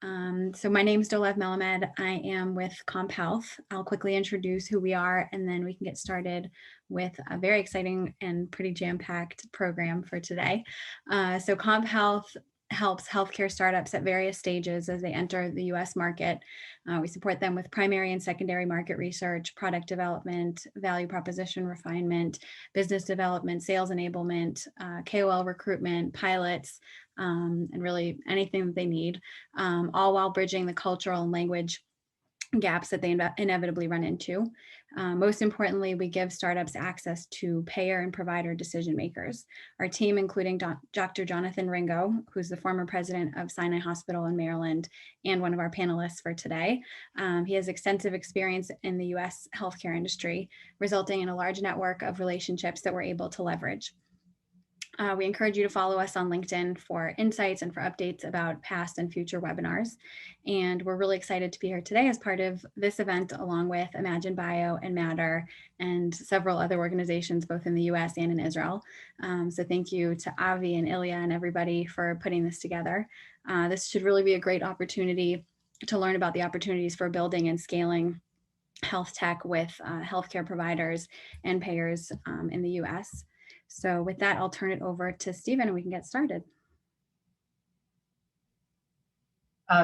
So my name is Dolev Melamed. I am with CompHealth. I'll quickly introduce who we are, and then we can get started with a very exciting and pretty jam-packed program for today. So CompHealth helps healthcare startups at various stages as they enter the US market. We support them with primary and secondary market research, product development, value proposition refinement, business development, sales enablement, KOL recruitment, pilots, and really anything that they need, all while bridging the cultural and language gaps that they inevitably run into. Most importantly, we give startups access to payer and provider decision makers. Our team, including Dr. Jonathan Ringo, who's the former president of Sinai Hospital in Maryland and one of our panelists for today. He has extensive experience in the US healthcare industry, resulting in a large network of relationships that we're able to leverage. We encourage you to follow us on LinkedIn for insights and for updates about past and future webinars. And we're really excited to be here today as part of this event, along with Imagine Bio and Matter and several other organizations, both in the US and in Israel. So thank you to Avi and Ilya and everybody for putting this together. This should really be a great opportunity to learn about the opportunities for building and scaling health tech with healthcare providers and payers in the US. So with that, I'll turn it over to Stephen and we can get started.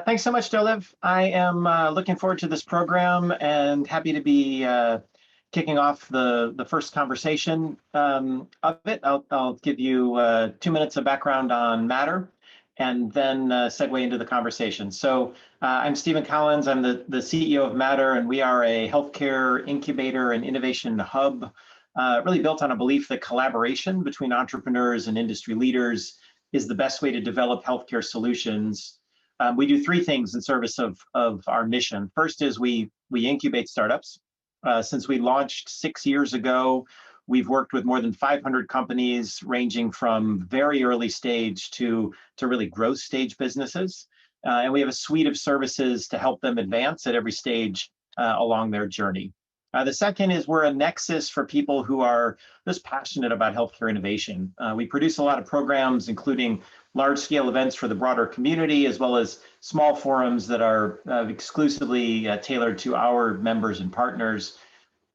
Thanks so much, Dolev. I am looking forward to this program and happy to be kicking off the first conversation of it. I'll give you 2 minutes of background on Matter and then segue into the conversation. So I'm Stephen Collins. I'm the CEO of Matter, and we are a healthcare incubator and innovation hub, really built on a belief that collaboration between entrepreneurs and industry leaders is the best way to develop healthcare solutions. We do 3 things in service of our mission. First is we incubate startups. Since we launched 6 years ago, we've worked with more than 500 companies ranging from very early stage to really growth stage businesses. And we have a suite of services to help them advance at every stage along their journey. The second is we're a nexus for people who are just passionate about healthcare innovation. We produce a lot of programs, including large-scale events for the broader community, as well as small forums that are exclusively tailored to our members and partners.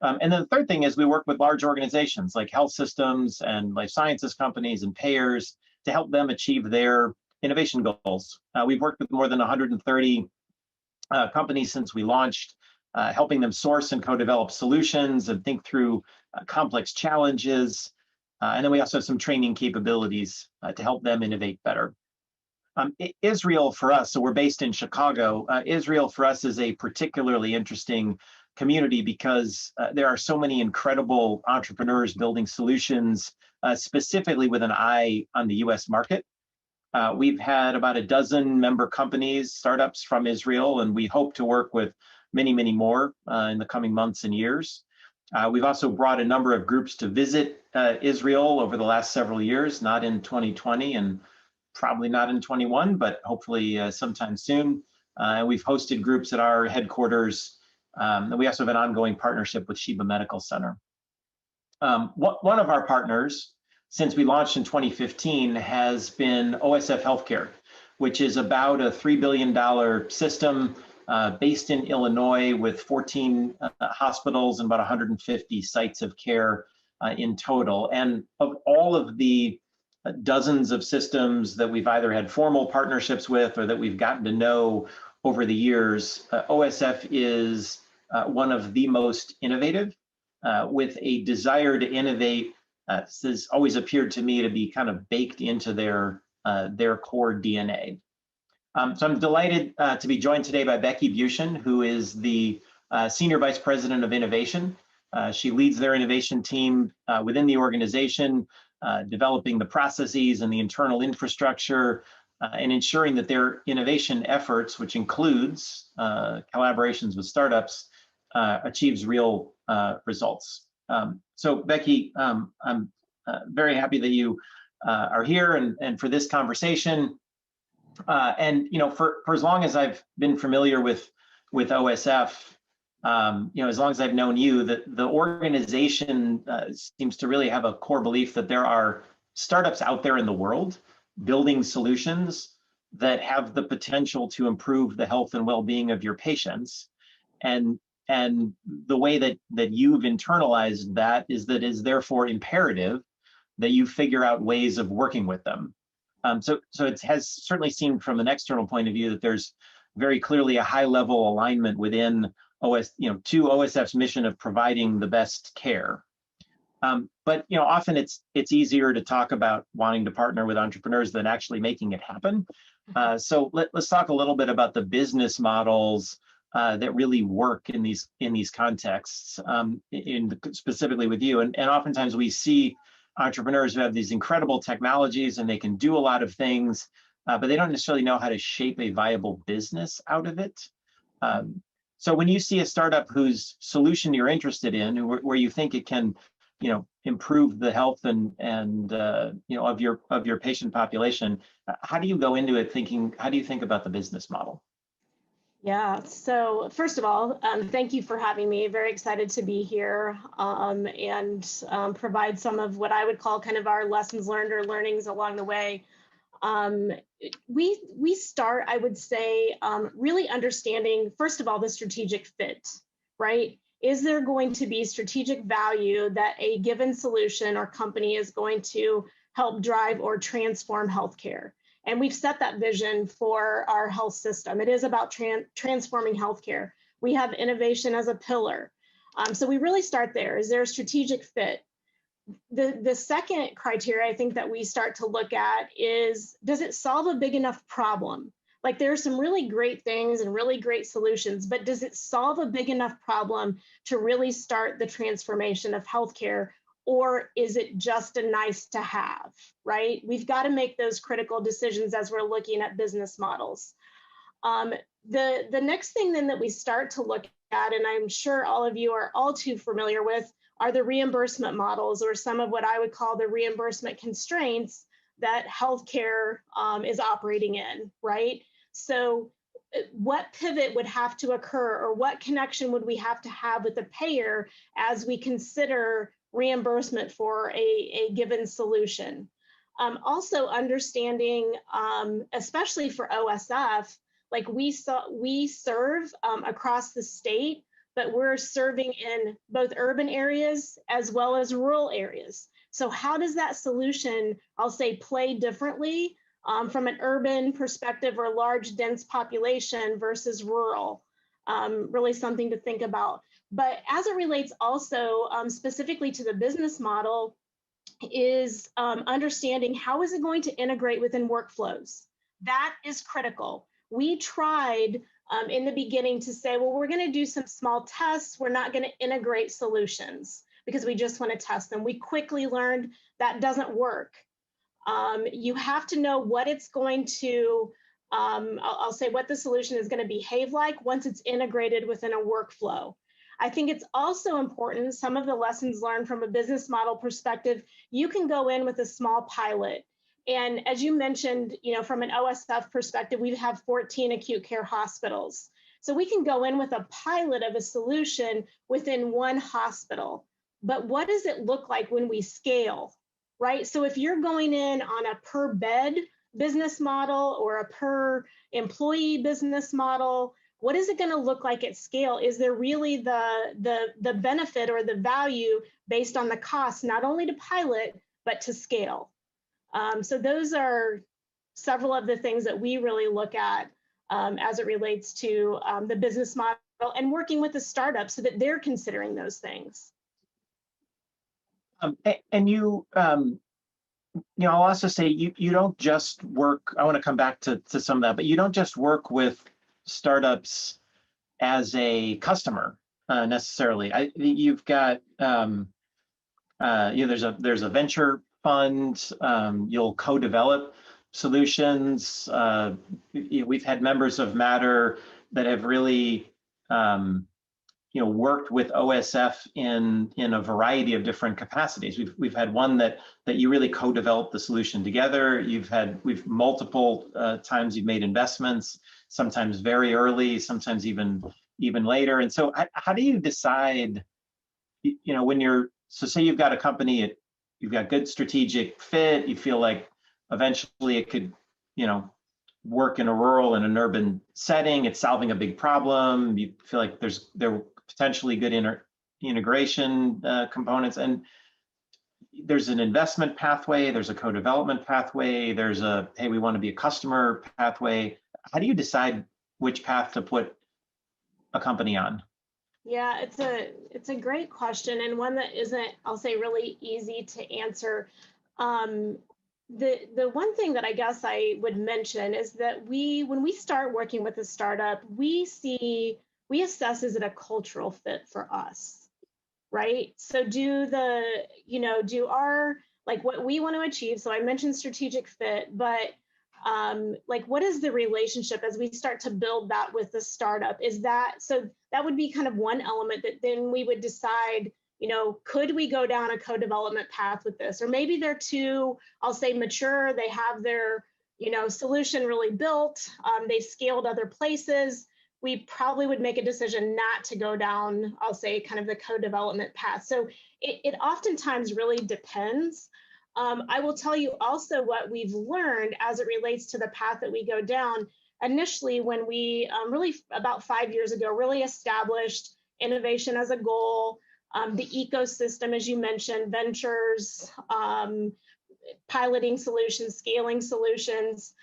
And then the third thing is we work with large organizations like health systems and life sciences companies and payers to help them achieve their innovation goals. We've worked with more than 130 companies since we launched, helping them source and co-develop solutions and think through complex challenges. And then we also have some training capabilities to help them innovate better. Israel for us, so we're based in Chicago. Israel for us is a particularly interesting community because there are so many incredible entrepreneurs building solutions, specifically with an eye on the US market. We've had about a dozen member companies, startups from Israel, and we hope to work with many, many more in the coming months and years. We've also brought a number of groups to visit Israel over the last several years, not in 2020 and probably not in 21, but hopefully sometime soon. We've hosted groups at our headquarters. And we also have an ongoing partnership with Sheba Medical Center. One of our partners, since we launched in 2015, has been OSF Healthcare, which is about a $3 billion system based in Illinois with 14 hospitals and about 150 sites of care in total. And of all of the dozens of systems that we've either had formal partnerships with or that we've gotten to know over the years, OSF is one of the most innovative, with a desire to innovate. This has always appeared to me to be kind of baked into their core DNA. So I'm delighted to be joined today by Becky Buchen, who is the Senior Vice President of Innovation. She leads their innovation team within the organization, developing the processes and the internal infrastructure, and ensuring that their innovation efforts, which includes collaborations with startups, achieves real results. So Becky, I'm very happy that you are here and for this conversation. And for as long as I've been familiar with OSF, as long as I've known you, that the organization seems to really have a core belief that there are startups out there in the world building solutions that have the potential to improve the health and well-being of your patients. And the way that you've internalized that is therefore imperative that you figure out ways of working with them. So it has certainly seemed from an external point of view that there's very clearly a high level alignment within to OSF's mission of providing the best care. But often it's easier to talk about wanting to partner with entrepreneurs than actually making it happen. So let's talk a little bit about the business models that really work in these contexts, specifically with you. And oftentimes we see entrepreneurs who have these incredible technologies and they can do a lot of things, but they don't necessarily know how to shape a viable business out of it. So when you see a startup whose solution you're interested in, where you think it can, improve the health and of your patient population, how do you go into it thinking? How do you think about the business model? Yeah, so first of all, thank you for having me. Very excited to be here and provide some of what I would call kind of our lessons learned or learnings along the way. We start, I would say, really understanding, first of all, the strategic fit, right? Is there going to be strategic value that a given solution or company is going to help drive or transform healthcare? And we've set that vision for our health system. It is about transforming healthcare. We have innovation as a pillar. So we really start there. Is there a strategic fit? The second criteria I think that we start to look at is, does it solve a big enough problem? Like there are some really great things and really great solutions, but does it solve a big enough problem to really start the transformation of healthcare? Or is it just a nice to have, right? We've got to make those critical decisions as we're looking at business models. The next thing then that we start to look at, and I'm sure all of you are all too familiar with, are the reimbursement models, or some of what I would call the reimbursement constraints that healthcare is operating in, right? So what pivot would have to occur, or what connection would we have to have with the payer as we consider reimbursement for a given solution? Also understanding, especially for OSF, like we serve across the state, but we're serving in both urban areas as well as rural areas. So how does that solution, I'll say, play differently from an urban perspective or large dense population versus rural? Really something to think about. But as it relates also specifically to the business model, is understanding how is it going to integrate within workflows. That is critical. We tried in the beginning to say, well, we're going to do some small tests. We're not going to integrate solutions because we just want to test them. We quickly learned that doesn't work. You have to know what it's going to, I'll say what the solution is going to behave like once it's integrated within a workflow. I think it's also important, some of the lessons learned from a business model perspective, you can go in with a small pilot. And as you mentioned, from an OSF perspective, we have 14 acute care hospitals. So we can go in with a pilot of a solution within one hospital. But what does it look like when we scale, right? So if you're going in on a per bed business model or a per employee business model, what is it going to look like at scale? Is there really the benefit or the value based on the cost, not only to pilot, but to scale? So those are several of the things that we really look at as it relates to the business model and working with the startups so that they're considering those things. And I'll also say you don't just work. I want to come back to some of that, but you don't just work with startups as a customer necessarily. You've got there's a venture fund. You'll co-develop solutions. We've had members of Matter that have really worked with OSF in a variety of different capacities. We've had one that you really co-developed the solution together. We've multiple times you've made investments, sometimes very early, sometimes even later. And so how do you decide, when say you've got a company, you've got good strategic fit, you feel like eventually it could, work in a rural and an urban setting. It's solving a big problem. You feel like there are potentially good integration components, and there's an investment pathway, there's a co-development pathway, there's a, hey, we want to be a customer pathway. How do you decide which path to put a company on? Yeah, it's a great question, and one that isn't, I'll say, really easy to answer. The one thing that I guess I would mention is that when we start working with a startup, we assess, is it a cultural fit for us, right? So do our, like, what we want to achieve. So I mentioned strategic fit, but like, what is the relationship as we start to build that with the startup? So that would be kind of one element that then we would decide, could we go down a co-development path with this? Or maybe they're too, I'll say, mature. They have their, solution really built. They scaled other places. We probably would make a decision not to go down, I'll say, kind of the co-development path. So it oftentimes really depends. I will tell you also what we've learned as it relates to the path that we go down. Initially, when we really, about 5 years ago, really established innovation as a goal, the ecosystem, as you mentioned, ventures, piloting solutions, scaling solutions,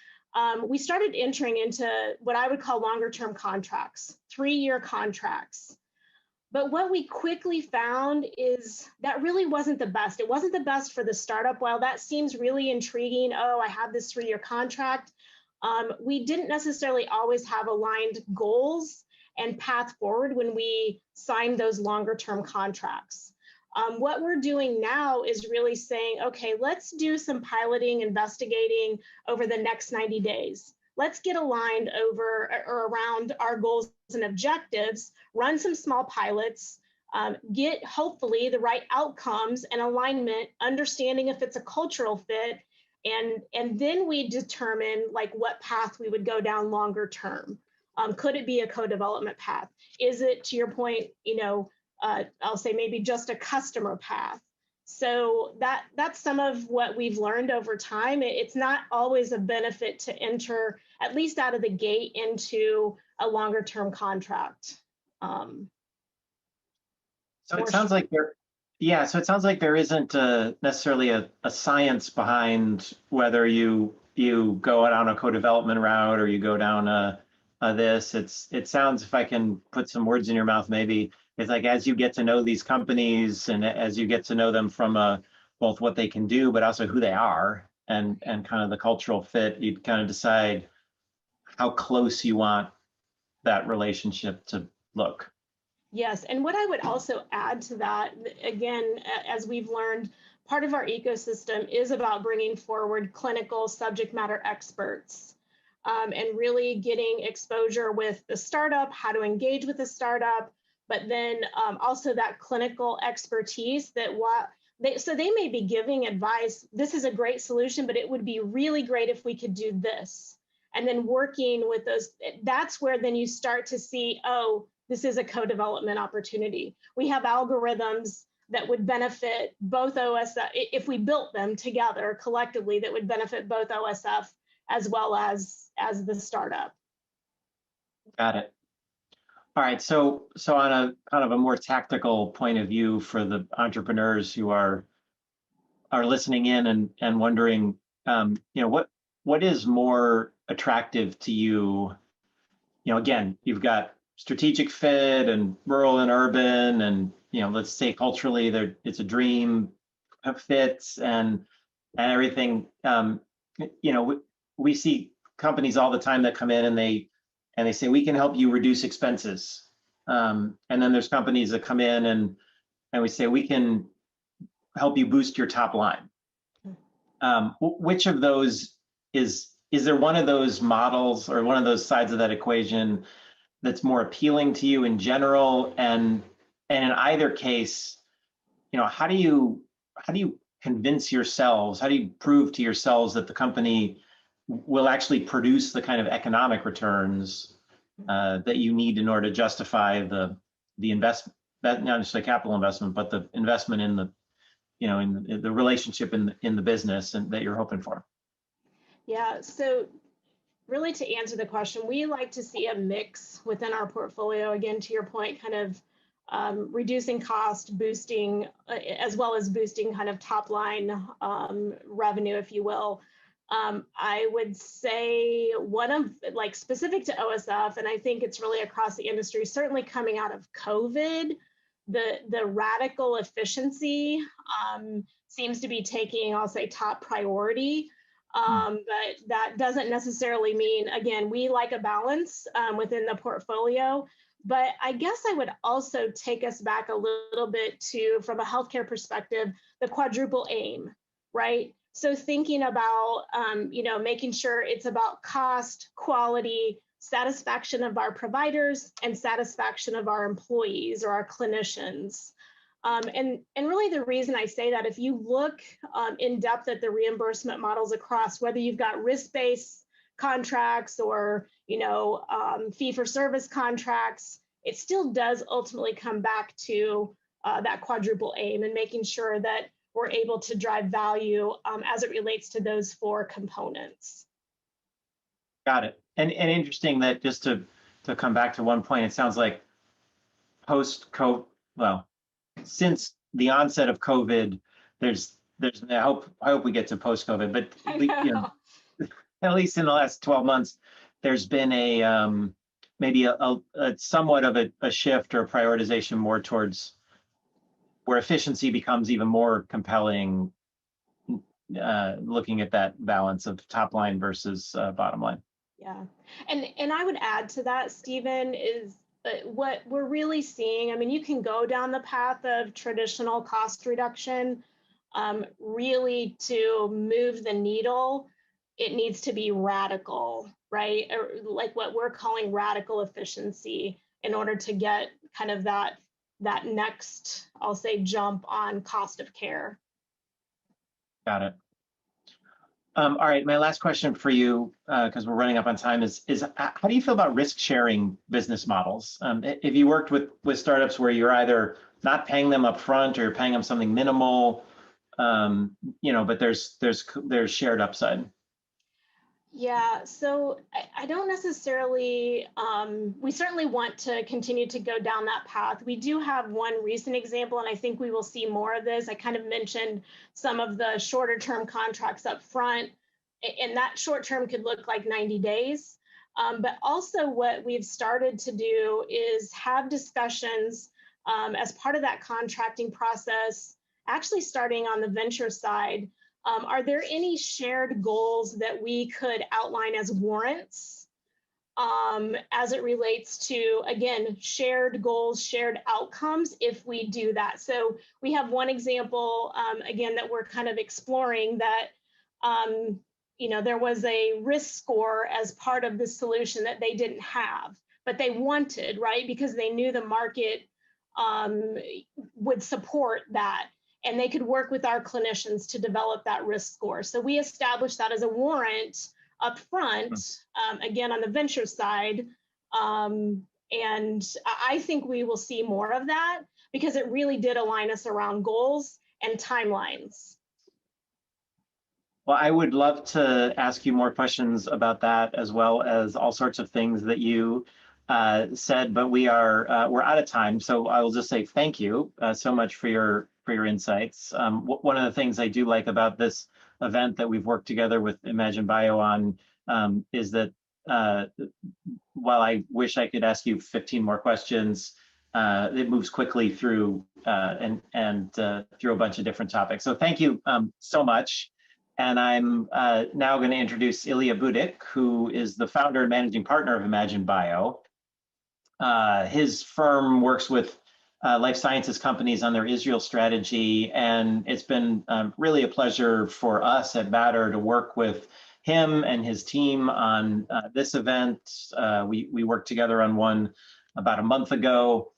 we started entering into what I would call longer-term contracts, 3-year contracts. But what we quickly found is that really wasn't the best. It wasn't the best for the startup. While that seems really intriguing, oh, I have this 3-year contract, we didn't necessarily always have aligned goals and path forward when we signed those longer-term contracts. What we're doing now is really saying, okay, let's do some piloting, investigating over the next 90 days. Let's get aligned over or around our goals and objectives, run some small pilots, get hopefully the right outcomes and alignment, understanding if it's a cultural fit, and then we determine like what path we would go down longer term. Could it be a co-development path? Is it, to your point, I'll say maybe just a customer path? So that's some of what we've learned over time. It's not always a benefit to enter, at least out of the gate, into a longer term contract. So it sounds like there isn't necessarily a science behind whether you go down a co-development route or you go down this. It sounds, if I can put some words in your mouth, maybe it's like, as you get to know these companies and as you get to know them from both what they can do, but also who they are and kind of the cultural fit, you kind of decide how close you want that relationship to look. Yes, and what I would also add to that, again, as we've learned, part of our ecosystem is about bringing forward clinical subject matter experts and really getting exposure with the startup, how to engage with the startup, but then also that clinical expertise that so they may be giving advice, this is a great solution, but it would be really great if we could do this. And then working with those, that's where then you start to see, oh, this is a co-development opportunity. We have algorithms that would benefit both OSF, if we built them together collectively, that would benefit both OSF as well as the startup. Got it. All right, so on a kind of a more tactical point of view for the entrepreneurs who are listening in and wondering, what is more attractive to you? Again, you've got strategic fit and rural and urban, and let's say culturally, it's a dream fit and everything. We see companies all the time that come in and they say, we can help you reduce expenses. And then there's companies that come in and we say, we can help you boost your top line. Which of those is there one of those models or one of those sides of that equation that's more appealing to you in general? And in either case, how do you convince yourselves, how do you prove to yourselves that the company will actually produce the kind of economic returns that you need in order to justify the investment, not just the capital investment, but the investment in the in the relationship in the business and that you're hoping for? Yeah, so Really, to answer the question, we like to see a mix within our portfolio. Again, to your point, kind of reducing cost, boosting, as well as boosting kind of top line revenue, if you will. I would say one of, like, specific to OSF, and I think it's really across the industry, certainly coming out of COVID, the radical efficiency seems to be taking, I'll say, top priority. But that doesn't necessarily mean, again, we like a balance within the portfolio. But I guess I would also take us back a little bit to, from a healthcare perspective, the quadruple aim, right? So thinking about, making sure it's about cost, quality, satisfaction of our providers, and satisfaction of our employees or our clinicians. And really the reason I say that, if you look in depth at the reimbursement models across, whether you've got risk-based contracts or, fee-for-service contracts, it still does ultimately come back to that quadruple aim and making sure that we're able to drive value as it relates to those four components. Got it. And interesting that, just to come back to one point, it sounds like post-COVID, well, since the onset of COVID, there's I hope we get to post-COVID, but at least in the last 12 months, there's been a maybe a somewhat of a shift or a prioritization more towards where efficiency becomes even more compelling, looking at that balance of top line versus bottom line. Yeah, and I would add to that, Stephen, is what we're really seeing. I mean, you can go down the path of traditional cost reduction. Really, to move the needle, it needs to be radical, right? Or like what we're calling radical efficiency, in order to get kind of that next, I'll say, jump on cost of care. Got it. All right, my last question for you, because we're running up on time, is how do you feel about risk-sharing business models? If you worked with startups where you're either not paying them up front or you're paying them something minimal, but there's shared upside. Yeah, so I don't necessarily, we certainly want to continue to go down that path. We do have one recent example, and I think we will see more of this. I kind of mentioned some of the shorter term contracts up front, and that short term could look like 90 days. But also what we've started to do is have discussions as part of that contracting process, actually starting on the venture side. Are there any shared goals that we could outline as warrants as it relates to, again, shared goals, shared outcomes if we do that? So we have one example, again, that we're kind of exploring, that, there was a risk score as part of the solution that they didn't have, but they wanted, right? Because they knew the market would support that. And they could work with our clinicians to develop that risk score. So we established that as a warrant up front, again, on the venture side. And I think we will see more of that, because it really did align us around goals and timelines. Well, I would love to ask you more questions about that, as well as all sorts of things that you said, but we're out of time. So I will just say thank you so much for your insights. One of the things I do like about this event that we've worked together with Imagine Bio on is that while I wish I could ask you 15 more questions, it moves quickly through and through a bunch of different topics. So thank you so much. And I'm now going to introduce Ilya Budik, who is the founder and managing partner of Imagine Bio. His firm works with life sciences companies on their Israel strategy, and it's been really a pleasure for us at Batter to work with him and his team on this event. We worked together on one about a month ago,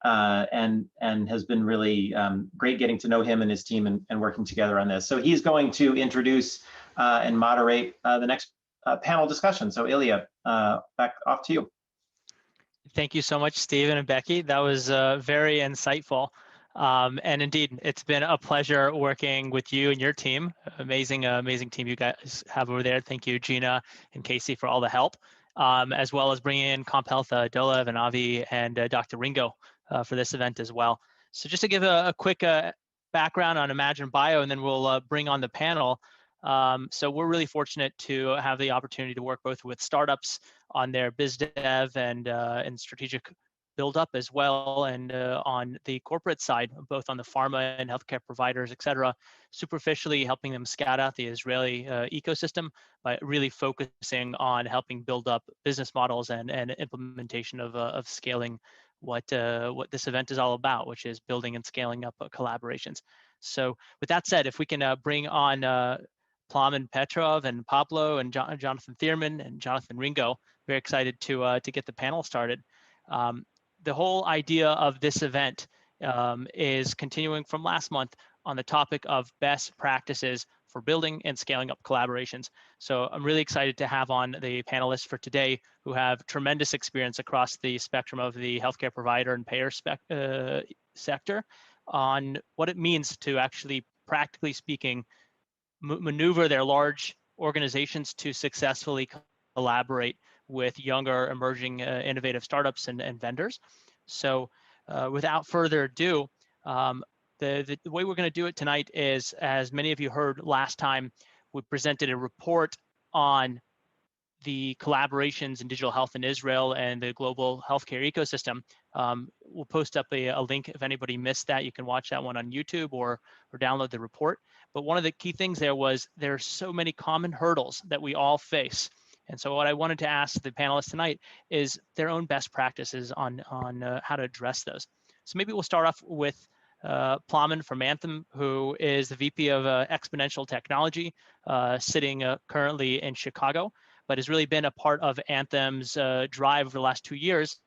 and has been really great getting to know him and his team and working together on this. So he's going to introduce and moderate the next panel discussion. So Ilya, back off to you. Thank you so much, Stephen and Becky. That was very insightful. And indeed, it's been a pleasure working with you and your team. Amazing team you guys have over there. Thank you, Gina and Casey, for all the help, as well as bringing in CompHealth, Dolev and Avi and Dr. Ringo for this event as well. So just to give a quick background on Imagine Bio, and then we'll bring on the panel. So we're really fortunate to have the opportunity to work both with startups on their biz dev and strategic build up, as well, and on the corporate side, both on the pharma and healthcare providers, et cetera, superficially helping them scout out the Israeli ecosystem by really focusing on helping build up business models and implementation of scaling what this event is all about, which is building and scaling up collaborations. So with that said, if we can bring on Plamen Petrov and Pablo and Jonathan Thierman and Jonathan Ringo, very excited to get the panel started. The whole idea of this event is continuing from last month on the topic of best practices for building and scaling up collaborations. So I'm really excited to have on the panelists for today who have tremendous experience across the spectrum of the healthcare provider and payer sector on what it means to actually, practically speaking, maneuver their large organizations to successfully collaborate with younger, emerging, innovative startups and vendors. So without further ado, the way we're going to do it tonight is, as many of you heard last time, we presented a report on the collaborations in digital health in Israel and the global healthcare ecosystem. We'll post up a link if anybody missed that. You can watch that one on YouTube or download the report. But one of the key things there was there are so many common hurdles that we all face. And so what I wanted to ask the panelists tonight is their own best practices on how to address those. So maybe we'll start off with Plamen from Anthem, who is the VP of Exponential Technology, sitting currently in Chicago, but has really been a part of Anthem's drive over the last 2 years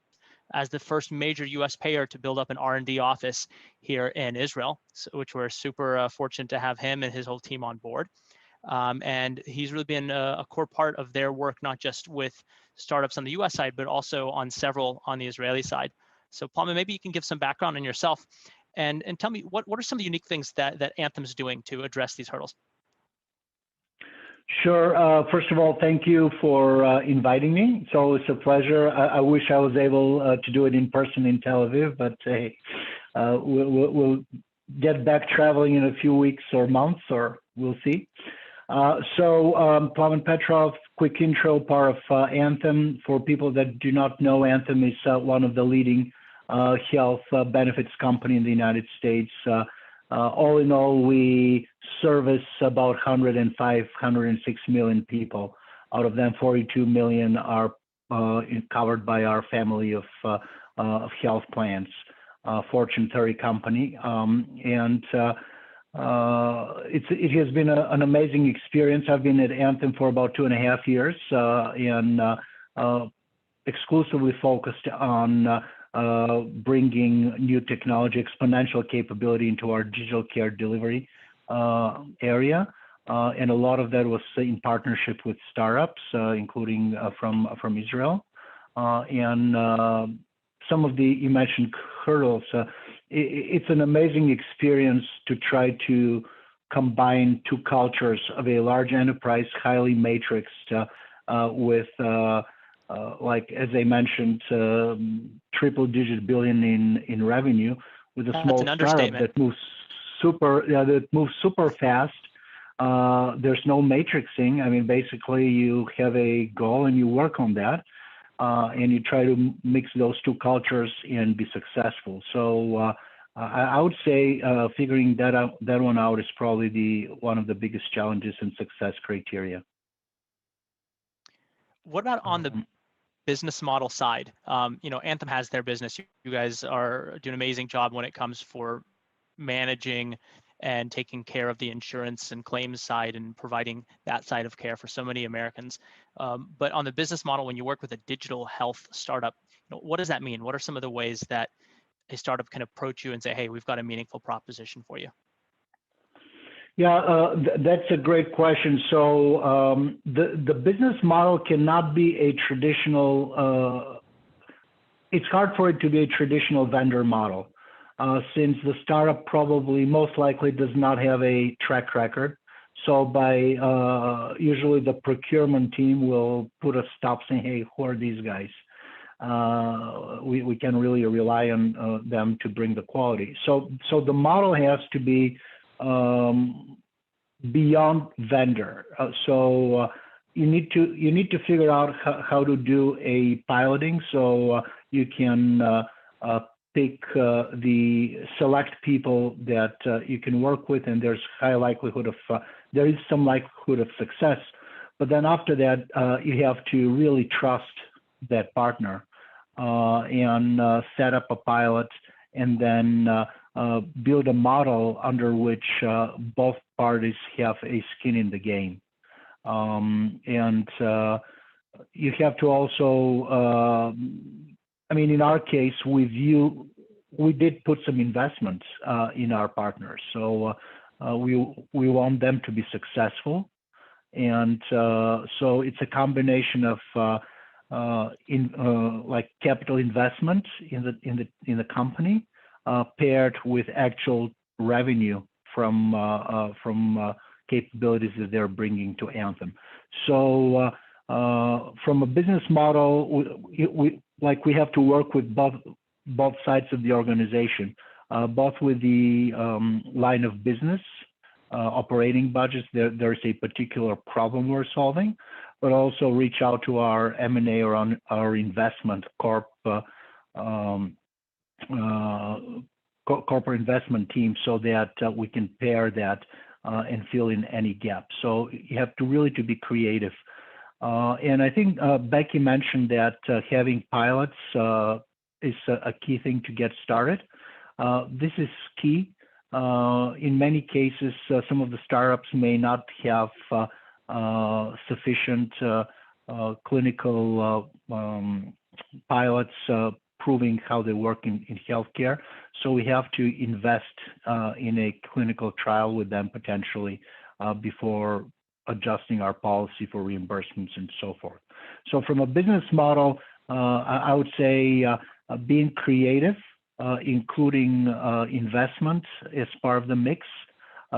as the first major US payer to build up an R&D office here in Israel, which we're super fortunate to have him and his whole team on board. And he's really been a core part of their work, not just with startups on the US side, but also on several on the Israeli side. So Plamen, maybe you can give some background on yourself and tell me what are some of the unique things that Anthem's doing to address these hurdles? Sure. First of all, thank you for inviting me. It's always a pleasure. I wish I was able to do it in person in Tel Aviv, but hey, we'll get back traveling in a few weeks or months, or we'll see. Plamen Petrov, quick intro, part of Anthem. For people that do not know, Anthem is one of the leading health benefits company in the United States. All in all, we service about 105, 106 million people. Out of them, 42 million are covered by our family of health plans, Fortune 30 company. It has been an amazing experience. I've been at Anthem for about 2.5 years and exclusively focused on bringing new technology, exponential capability into our digital care delivery area. And a lot of that was in partnership with startups, including from Israel. And some of the, you mentioned hurdles. It's an amazing experience to try to combine two cultures of a large enterprise, highly matrixed, with like, as I mentioned, triple-digit billion in revenue, with a small startup that moves super fast. There's no matrixing. I mean, basically, you have a goal and you work on that, and you try to mix those two cultures and be successful. So I would say figuring that one out is probably one of the biggest challenges and success criteria. What about on the business model side? Anthem has their business. You guys are doing an amazing job when it comes for managing and taking care of the insurance and claims side and providing that side of care for so many Americans. But on the business model, when you work with a digital health startup, what does that mean? What are some of the ways that a startup can approach you and say, hey, we've got a meaningful proposition for you? Yeah, that's a great question. So the business model cannot be a traditional, it's hard for it to be a traditional vendor model. since the startup probably most likely does not have a track record. So usually the procurement team will put a stop saying, hey, who are these guys? We can really rely on them to bring the quality. So the model has to be beyond vendor. You need to figure out how to do a piloting, so you can pick the select people that you can work with, and there's high likelihood of there is some likelihood of success. But then after that, you have to really trust that partner and set up a pilot, and then build a model under which both parties have a skin in the game. And you have to also, I mean, in our case, we did put some investments in our partners. So we want them to be successful. And so it's a combination of like capital investment in the company paired with actual revenue from capabilities that they're bringing to Anthem. So from a business model, we have to work with both sides of the organization, both with the line of business, operating budgets. There's a particular problem we're solving, but also reach out to our M&A or on our investment corporate investment team, so that we can pair that and fill in any gaps. So you have to really be creative. And I think Becky mentioned that having pilots is a key thing to get started. This is key. In many cases, some of the startups may not have sufficient clinical pilots proving how they work in healthcare. So we have to invest in a clinical trial with them potentially before adjusting our policy for reimbursements and so forth. So from a business model, I would say being creative, including investment as part of the mix,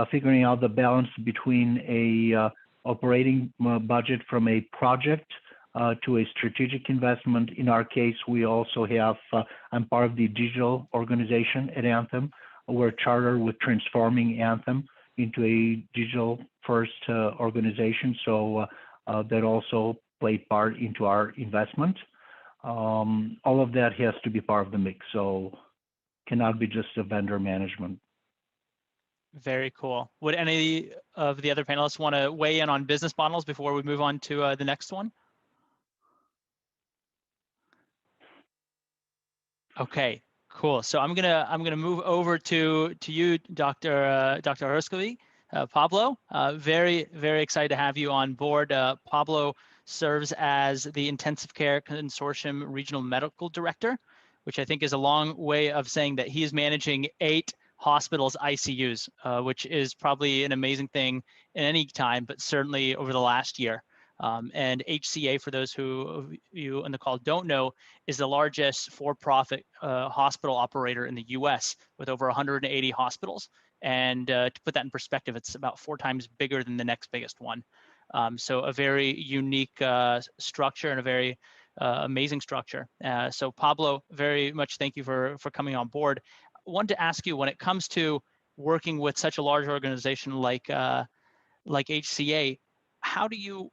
figuring out the balance between a operating budget from a project to a strategic investment. In our case, we also have, I'm part of the digital organization at Anthem. We're chartered with transforming Anthem into a digital first organization. So that also played part into our investment. All of that has to be part of the mix. So cannot be just a vendor management. Very cool. Would any of the other panelists want to weigh in on business models before we move on to the next one? Okay, cool. So I'm gonna move over to you, Dr. Herscovici. Pablo, very excited to have you on board. Pablo serves as the Intensive Care Consortium Regional Medical Director, which I think is a long way of saying that he is managing 8 hospitals' ICUs, which is probably an amazing thing in any time, but certainly over the last year. And HCA, for those of you on the call don't know, is the largest for-profit hospital operator in the US with over 180 hospitals. And to put that in perspective, it's about 4 times bigger than the next biggest one. So a very unique structure and a very amazing structure. So Pablo, very much thank you for coming on board. I wanted to ask you, when it comes to working with such a large organization like HCA, how do you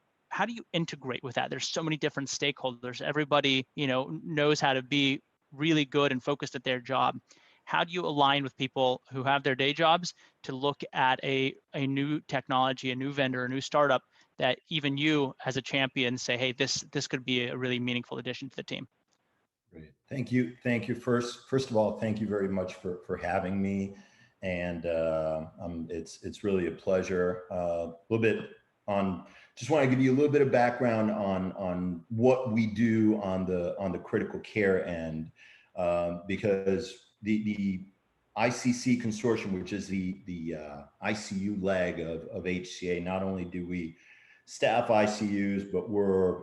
integrate with that? There's so many different stakeholders. Everybody, knows how to be really good and focused at their job. How do you align with people who have their day jobs to look at a new technology, a new vendor, a new startup that even you as a champion say, hey, this could be a really meaningful addition to the team? Great. Thank you. First of all, thank you very much for having me. And it's really a pleasure. A little bit on, just want to give you a little bit of background on what we do on the critical care end, because the ICC consortium, which is the ICU leg of HCA, not only do we staff ICUs, but we're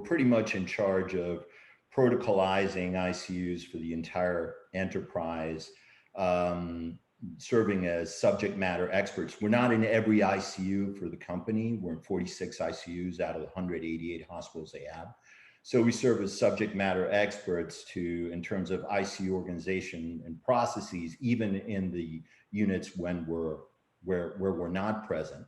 pretty much in charge of protocolizing ICUs for the entire enterprise, serving as subject matter experts. We're not in every ICU for the company. We're in 46 ICUs out of the 188 hospitals they have. So we serve as subject matter experts in terms of ICU organization and processes, even in the units when where we're not present.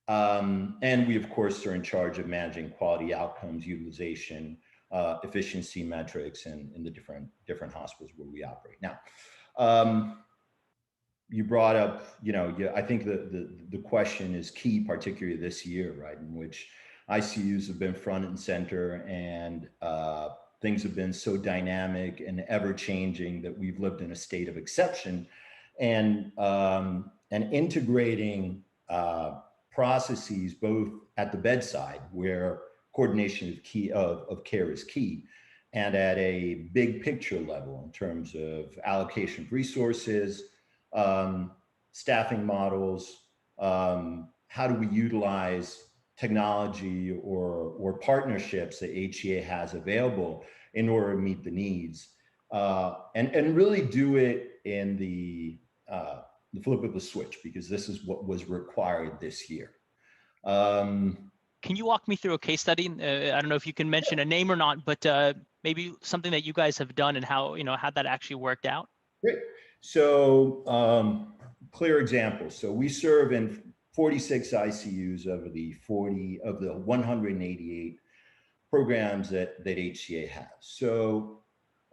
And we, of course, are in charge of managing quality outcomes, utilization, efficiency metrics in the different hospitals where we operate. Now, you brought up, I think the question is key, particularly this year, right, in which ICUs have been front and center, and things have been so dynamic and ever-changing that we've lived in a state of exception, and integrating processes both at the bedside, where coordination of care is key, and at a big picture level in terms of allocation of resources, staffing models, how do we utilize technology or partnerships that HCA has available in order to meet the needs, and really do it in the flip of the switch, because this is what was required this year. Can you walk me through a case study? I don't know if you can mention a name or not, but maybe something that you guys have done and how that actually worked out. Great. So clear example. So we serve in 46 ICUs of the 188 programs that HCA has. So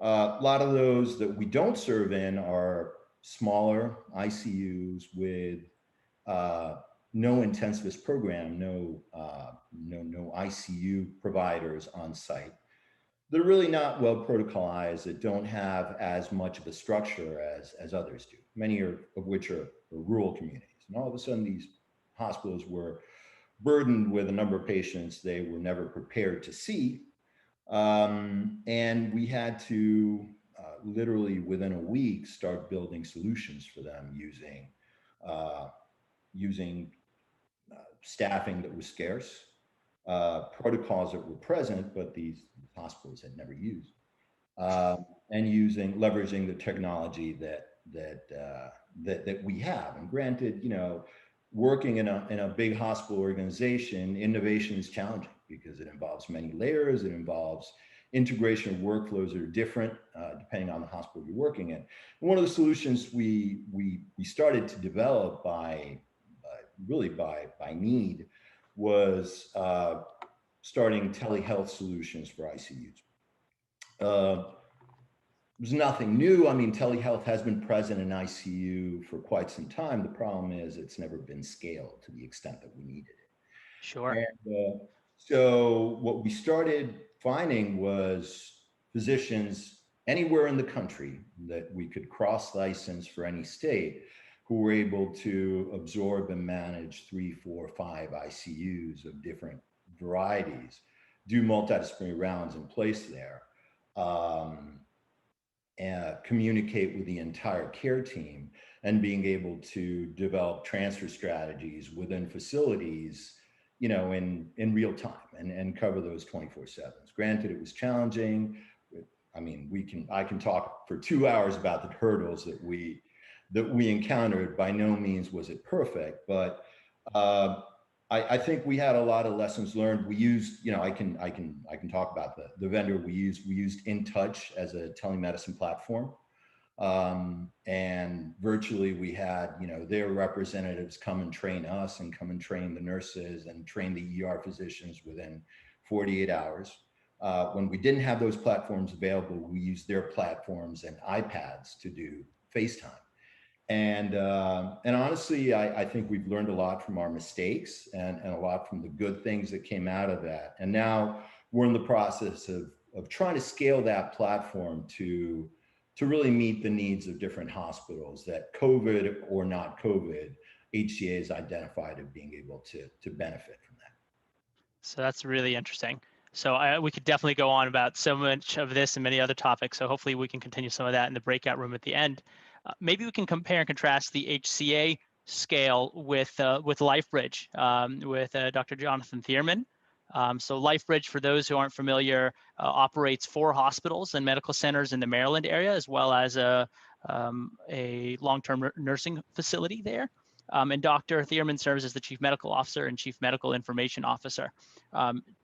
a lot of those that we don't serve in are smaller ICUs with no intensivist program, no ICU providers on site. They're really not well protocolized, that don't have as much of a structure as others do, many of which are rural communities. And all of a sudden, these hospitals were burdened with a number of patients they were never prepared to see. And we had to literally within a week start building solutions for them using staffing that was scarce, protocols that were present, but these hospitals had never used, and leveraging the technology that we have. And granted, working in a big hospital organization, innovation is challenging because it involves many layers. It involves integration of workflows that are different depending on the hospital you're working in. And one of the solutions we started to develop by need was starting telehealth solutions for ICUs. There's nothing new. I mean, telehealth has been present in ICU for quite some time. The problem is it's never been scaled to the extent that we needed it. Sure. And so what we started finding was physicians anywhere in the country that we could cross-license for any state who were able to absorb and manage 3, 4, 5 ICUs of different varieties, do multidisciplinary rounds in place there, and communicate with the entire care team, and being able to develop transfer strategies within facilities, in real time and cover those 24/7s. Granted, it was challenging. I mean, I can talk for 2 hours about the hurdles that we encountered. By no means was it perfect, but I think we had a lot of lessons learned. We used, I can talk about the vendor we used. We used InTouch as a telemedicine platform. And virtually we had, their representatives come and train us and come and train the nurses and train the ER physicians within 48 hours. When we didn't have those platforms available, we used their platforms and iPads to do FaceTime. And honestly, I think we've learned a lot from our mistakes and a lot from the good things that came out of that. And now we're in the process of trying to scale that platform to really meet the needs of different hospitals that COVID or not COVID, HCA has identified as being able to benefit from that. So that's really interesting. So we could definitely go on about so much of this and many other topics. So hopefully we can continue some of that in the breakout room at the end. Maybe we can compare and contrast the HCA scale with LifeBridge, with Dr. Jonathan Thierman. So LifeBridge, for those who aren't familiar, operates 4 hospitals and medical centers in the Maryland area, as well as a long-term nursing facility there. And Dr. Thierman serves as the Chief Medical Officer and Chief Medical Information Officer.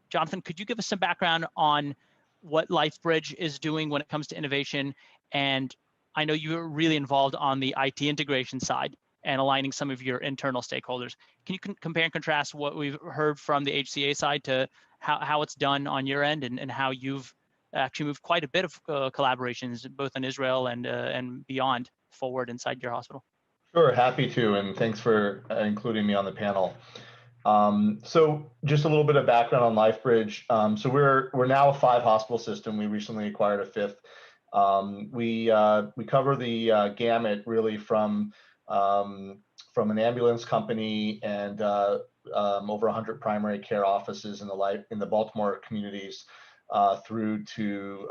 Jonathan, could you give us some background on what LifeBridge is doing when it comes to innovation? And I know you're really involved on the IT integration side and aligning some of your internal stakeholders. Can you compare and contrast what we've heard from the HCA side to how it's done on your end, and how you've actually moved quite a bit of collaborations, both in Israel and beyond, forward inside your hospital? Sure, happy to, and thanks for including me on the panel. So just a little bit of background on LifeBridge. So we're now a 5-hospital system. We recently acquired a 5th. We cover the gamut, really, from an ambulance company and over 100 primary care offices in the Baltimore communities, through to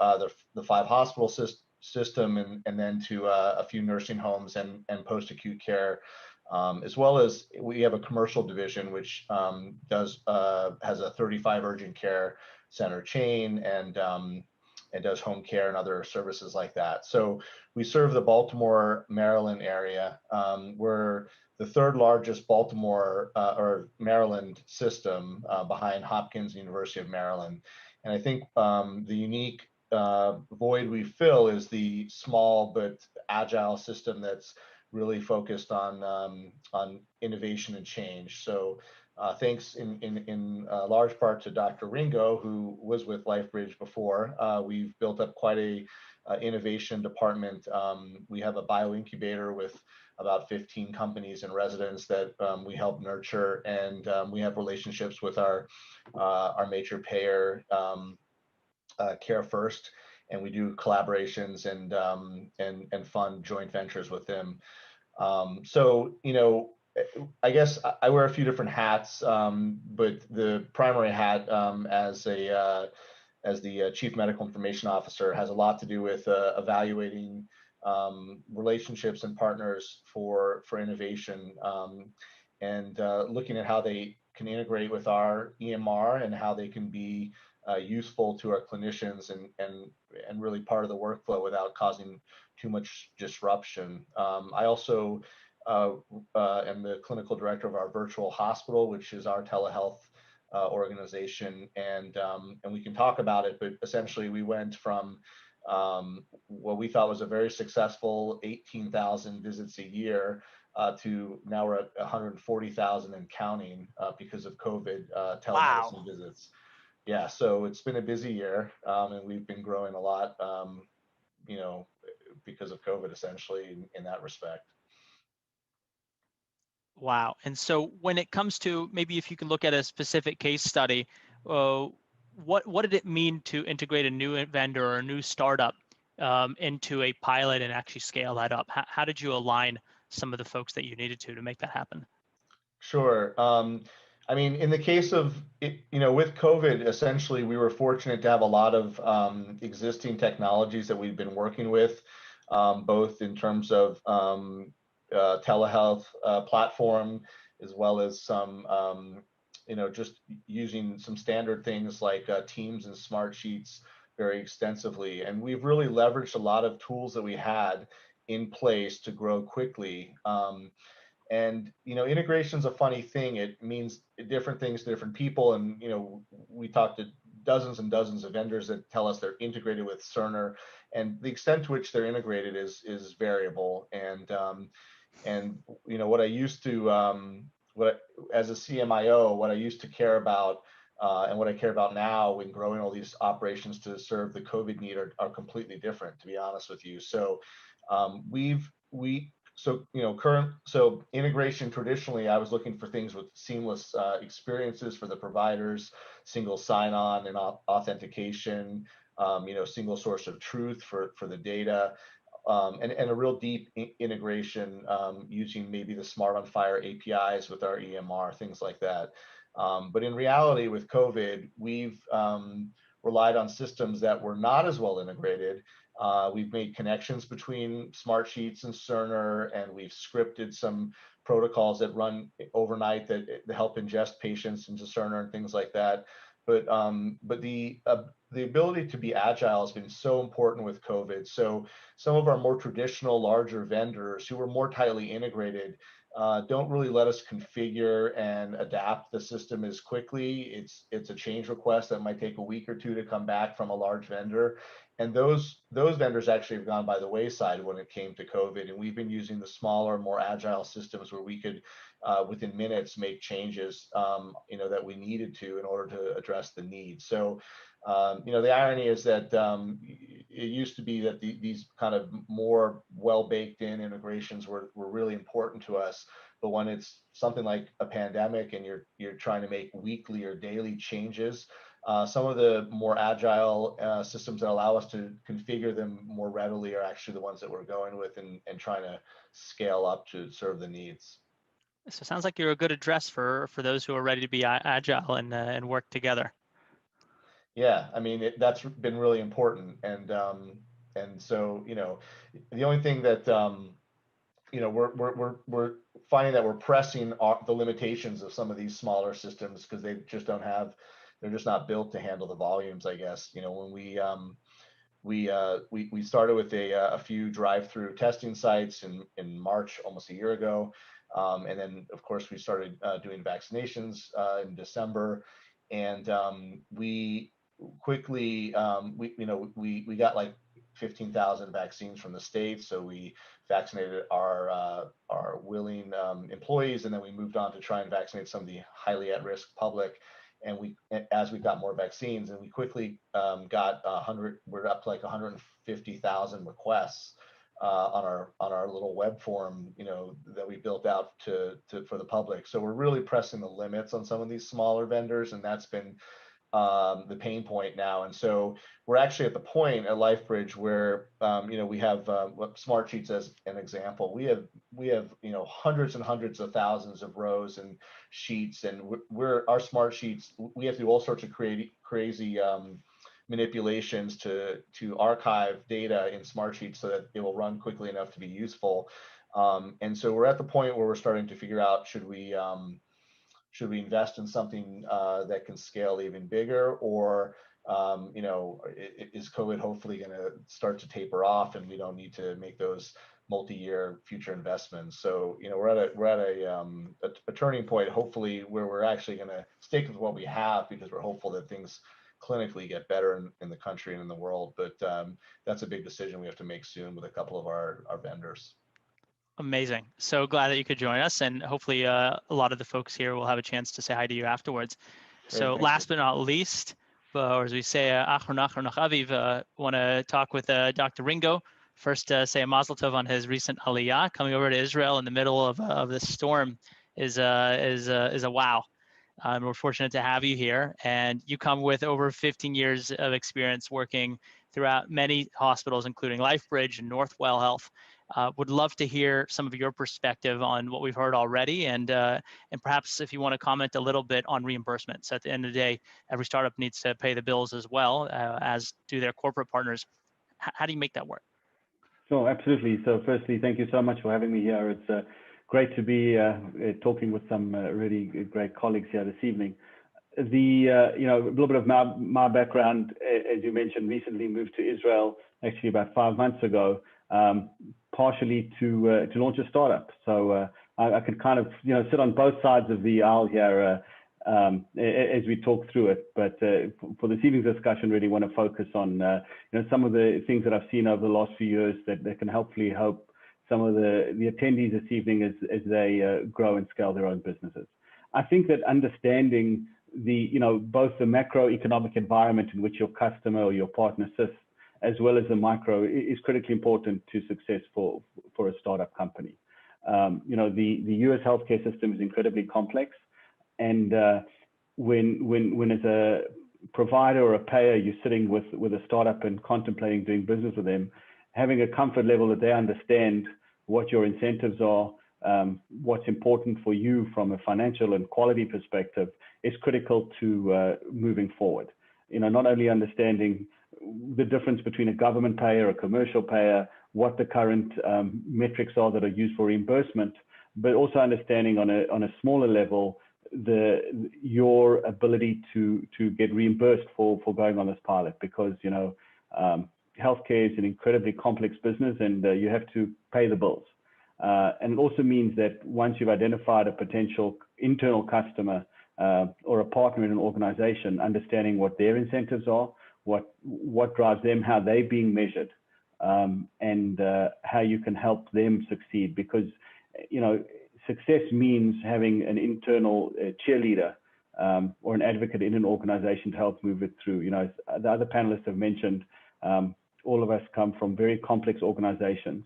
the 5-hospital system, and then to a few nursing homes and post-acute care, as well as we have a commercial division which has a 35 urgent care center chain, and does home care and other services like that. So we serve the Baltimore, Maryland area. We're the 3rd largest Baltimore or Maryland system, behind Hopkins University of Maryland. And I think the unique void we fill is the small but agile system that's really focused on innovation and change. So thanks in large part to Dr. Ringo, who was with LifeBridge before, we've built up quite a innovation department. We have a bioincubator with about 15 companies and residents that we help nurture, and we have relationships with our major payer, Care First, and we do collaborations and fund joint ventures with them. So, I guess I wear a few different hats, but the primary hat as the Chief Medical Information Officer has a lot to do with evaluating relationships and partners for innovation, and looking at how they can integrate with our EMR and how they can be useful to our clinicians and really part of the workflow without causing too much disruption. I also am the clinical director of our virtual hospital, which is our telehealth organization, and we can talk about it, but essentially we went from what we thought was a very successful 18,000 visits a year to now we're at 140,000 and counting because of COVID telemedicine visits. Yeah, so it's been a busy year, and we've been growing a lot, because of COVID, essentially, in that respect. Wow. And so when it comes to, maybe if you can look at a specific case study, what did it mean to integrate a new vendor or a new startup into a pilot and actually scale that up? How did you align some of the folks that you needed to make that happen? Sure. I mean, in the case of, with COVID, essentially, we were fortunate to have a lot of existing technologies that we've been working with, both in terms of telehealth platform, as well as some, just using some standard things like Teams and Smartsheets very extensively. And we've really leveraged a lot of tools that we had in place to grow quickly. And, integration is a funny thing. It means different things to different people. And, we talked to dozens and dozens of vendors that tell us they're integrated with Cerner, and the extent to which they're integrated is variable. And what I used to, as a CMIO, what I used to care about and what I care about now when growing all these operations to serve the COVID need are completely different, to be honest with you. So So integration, traditionally, I was looking for things with seamless experiences for the providers, single sign-on and authentication, single source of truth for the data, and a real deep integration using maybe the Smart on Fire APIs with our EMR, things like that. But in reality, with COVID, we've relied on systems that were not as well integrated. We've made connections between Smartsheets and Cerner, and we've scripted some protocols that run overnight that help ingest patients into Cerner and things like that. but the ability to be agile has been so important with COVID. So some of our more traditional, larger vendors who were more tightly integrated don't really let us configure and adapt the system as quickly. It's a change request that might take a week or two to come back from a large vendor. And those vendors actually have gone by the wayside when it came to COVID. And we've been using the smaller, more agile systems where we could, within minutes, make changes, that we needed to in order to address the need. So, the irony is that it used to be that these kind of more well-baked in integrations were really important to us. But when it's something like a pandemic and you're trying to make weekly or daily changes, some of the more agile systems that allow us to configure them more readily are actually the ones that we're going with and trying to scale up to serve the needs. So it sounds like you're a good address for those who are ready to be agile and work together. Yeah, I mean, that's been really important. And so, the only thing that, we're finding that we're pressing the limitations of some of these smaller systems because they just don't have, they're just not built to handle the volumes, I guess. When we started with a few drive-through testing sites in March, almost a year ago. And then of course we started doing vaccinations in December. And we quickly, we got like 15,000 vaccines from the States. So we vaccinated our willing employees, and then we moved on to try and vaccinate some of the highly at-risk public. And as we got more vaccines, and we quickly got we're up to like 150,000 requests on our little web form, that we built out for the public. So we're really pressing the limits on some of these smaller vendors, and that's been the pain point now. And so we're actually at the point at LifeBridge where we have smart sheets as an example. We have hundreds and hundreds of thousands of rows and sheets, and our smart sheets, we have to do all sorts of crazy manipulations to archive data in smart sheets so that it will run quickly enough to be useful. And so we're at the point where we're starting to figure out, should we invest in something that can scale even bigger, or is COVID hopefully going to start to taper off and we don't need to make those multi-year future investments? So we're at a turning point, hopefully, where we're actually going to stick with what we have because we're hopeful that things clinically get better in the country and in the world. But that's a big decision we have to make soon with a couple of our vendors. Amazing. So glad that you could join us, and hopefully a lot of the folks here will have a chance to say hi to you afterwards. Great, so last but not least, or as we say, Achron Nach Aviv, want to talk with Dr. Ringo. First, say a mazel tov on his recent aliyah. Coming over to Israel in the middle of this storm is a wow. We're fortunate to have you here, and you come with over 15 years of experience working throughout many hospitals, including LifeBridge and Northwell Health. Would love to hear some of your perspective on what we've heard already, and perhaps if you want to comment a little bit on reimbursement. So at the end of the day, every startup needs to pay the bills as well, as do their corporate partners. How do you make that work? Sure, absolutely. So firstly, thank you so much for having me here. It's great to be talking with some really great colleagues here this evening. A little bit of my background, as you mentioned, recently moved to Israel, actually about 5 months ago, partially to launch a startup. So I could kind of sit on both sides of the aisle here as we talk through it. But for this evening's discussion, really want to focus on some of the things that I've seen over the last few years that can hopefully help some of the attendees this evening as they grow and scale their own businesses. I think that understanding both the macroeconomic environment in which your customer or your partner sits, as well as the micro, is critically important to success for a startup company. The US healthcare system is incredibly complex, and when as a provider or a payer you're sitting with a startup and contemplating doing business with them, having a comfort level that they understand what your incentives are, what's important for you from a financial and quality perspective, is critical to moving forward. Not only understanding the difference between a government payer, a commercial payer, what the current metrics are that are used for reimbursement, but also understanding on a smaller level your ability to get reimbursed for going on this pilot, because healthcare is an incredibly complex business, and you have to pay the bills. And it also means that once you've identified a potential internal customer or a partner in an organization, understanding what their incentives are, what drives them, how they're being measured, and how you can help them succeed. Because success means having an internal cheerleader or an advocate in an organization to help move it through. The other panelists have mentioned, all of us come from very complex organizations,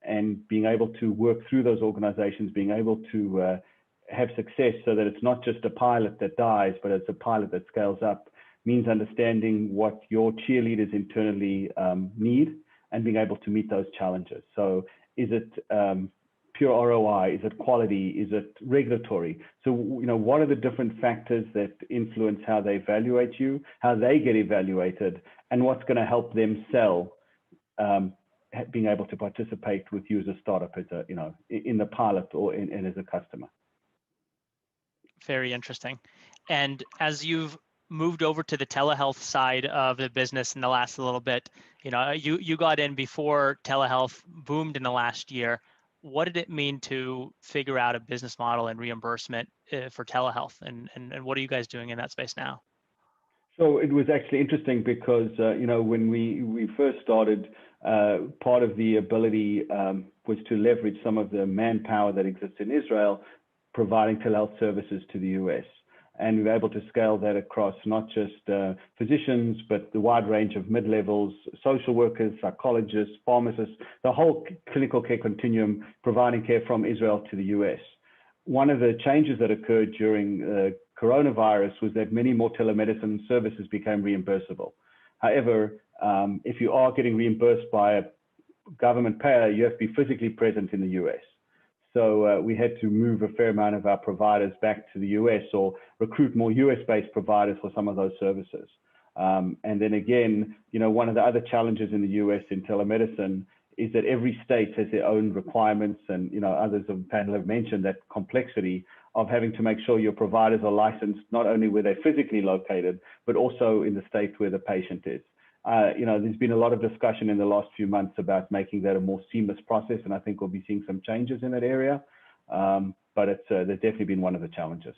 and being able to work through those organizations, being able to have success so that it's not just a pilot that dies, but it's a pilot that scales up, means understanding what your cheerleaders internally need and being able to meet those challenges. So is it pure ROI? Is it quality? Is it regulatory? So, what are the different factors that influence how they evaluate you, how they get evaluated, and what's going to help them sell, being able to participate with you as a startup, as a, in the pilot or and as a customer. Very interesting. And as you've moved over to the telehealth side of the business in the last little bit, you got in before telehealth boomed in the last year. What did it mean to figure out a business model and reimbursement for telehealth? And what are you guys doing in that space now? So it was actually interesting because, when we first started, part of the ability was to leverage some of the manpower that exists in Israel, providing telehealth services to the US. And we were able to scale that across not just physicians, but the wide range of mid-levels, social workers, psychologists, pharmacists, the whole clinical care continuum, providing care from Israel to the US. One of the changes that occurred during coronavirus was that many more telemedicine services became reimbursable. However, if you are getting reimbursed by a government payer, you have to be physically present in the US. So we had to move a fair amount of our providers back to the US, or recruit more US-based providers for some of those services. And then again, one of the other challenges in the US in telemedicine is that every state has their own requirements, and others of the panel have mentioned that complexity of having to make sure your providers are licensed not only where they're physically located, but also in the state where the patient is. There's been a lot of discussion in the last few months about making that a more seamless process, and I think we'll be seeing some changes in that area. But it's there's definitely been one of the challenges.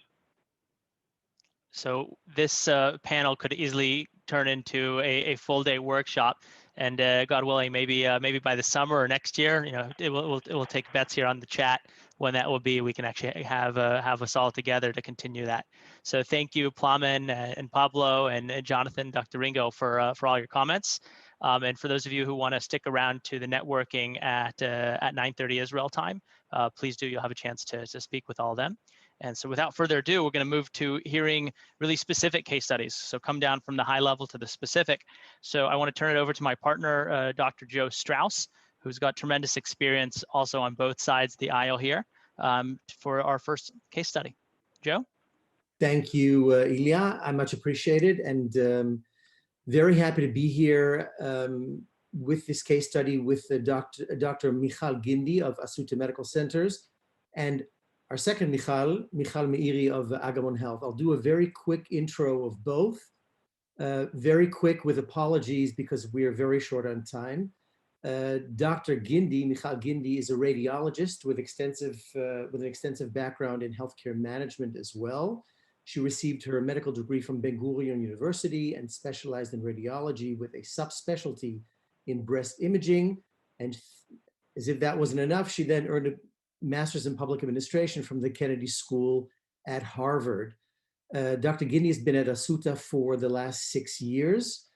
So this panel could easily turn into a full-day workshop, and God willing, maybe by the summer or next year, it will take bets here on the chat when that will be. We can actually have us all together to continue that. So thank you, Plamen and Pablo and Jonathan, Dr. Ringo, for all your comments. And for those of you who want to stick around to the networking at 9:30 Israel time, please do. You'll have a chance to speak with all of them. And so without further ado, we're going to move to hearing really specific case studies. So come down from the high level to the specific. So I want to turn it over to my partner, Dr. Joe Strauss, who's got tremendous experience also on both sides of the aisle here, for our first case study. Joe? Thank you, Ilya. I much appreciated, and very happy to be here with this case study with Dr. Michal Guindy of Assuta Medical Centers, and our second Michal Meiri of Agamon Health. I'll do a very quick intro of both, very quick with apologies because we are very short on time. Dr. Guindy, Michal Guindy, is a radiologist with an extensive background in healthcare management as well. She received her medical degree from Ben Gurion University and specialized in radiology with a subspecialty in breast imaging. And as if that wasn't enough, she then earned a master's in public administration from the Kennedy School at Harvard. Dr. Guindy has been at Assuta for the last 6 years.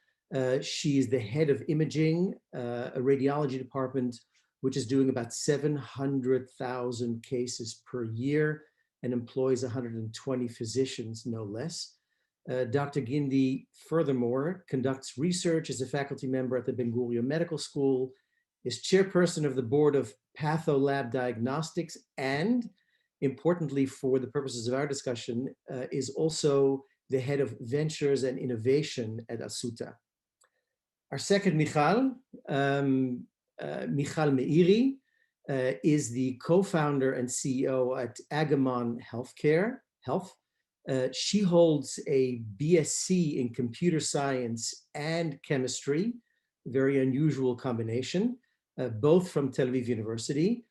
She is the head of imaging, a radiology department, which is doing about 700,000 cases per year and employs 120 physicians, no less. Dr. Guindy, furthermore, conducts research as a faculty member at the Ben Gurion Medical School, is chairperson of the board of Patholab Diagnostics, and importantly for the purposes of our discussion, is also the head of ventures and innovation at Assuta. Our second Michal, Michal Meiri, is the co-founder and CEO at Agamon Health. She holds a BSc in computer science and chemistry, very unusual combination, both from Tel Aviv University,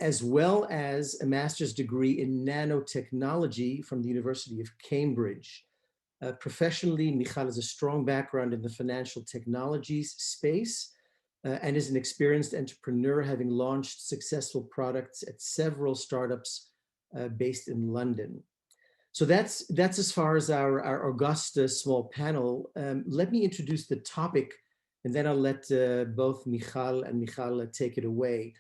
as well as a master's degree in nanotechnology from the University of Cambridge. Professionally, Michal has a strong background in the financial technologies space and is an experienced entrepreneur, having launched successful products at several startups based in London. So that's as far as our august small panel. Let me introduce the topic, and then I'll let both Michal and Michal take it away.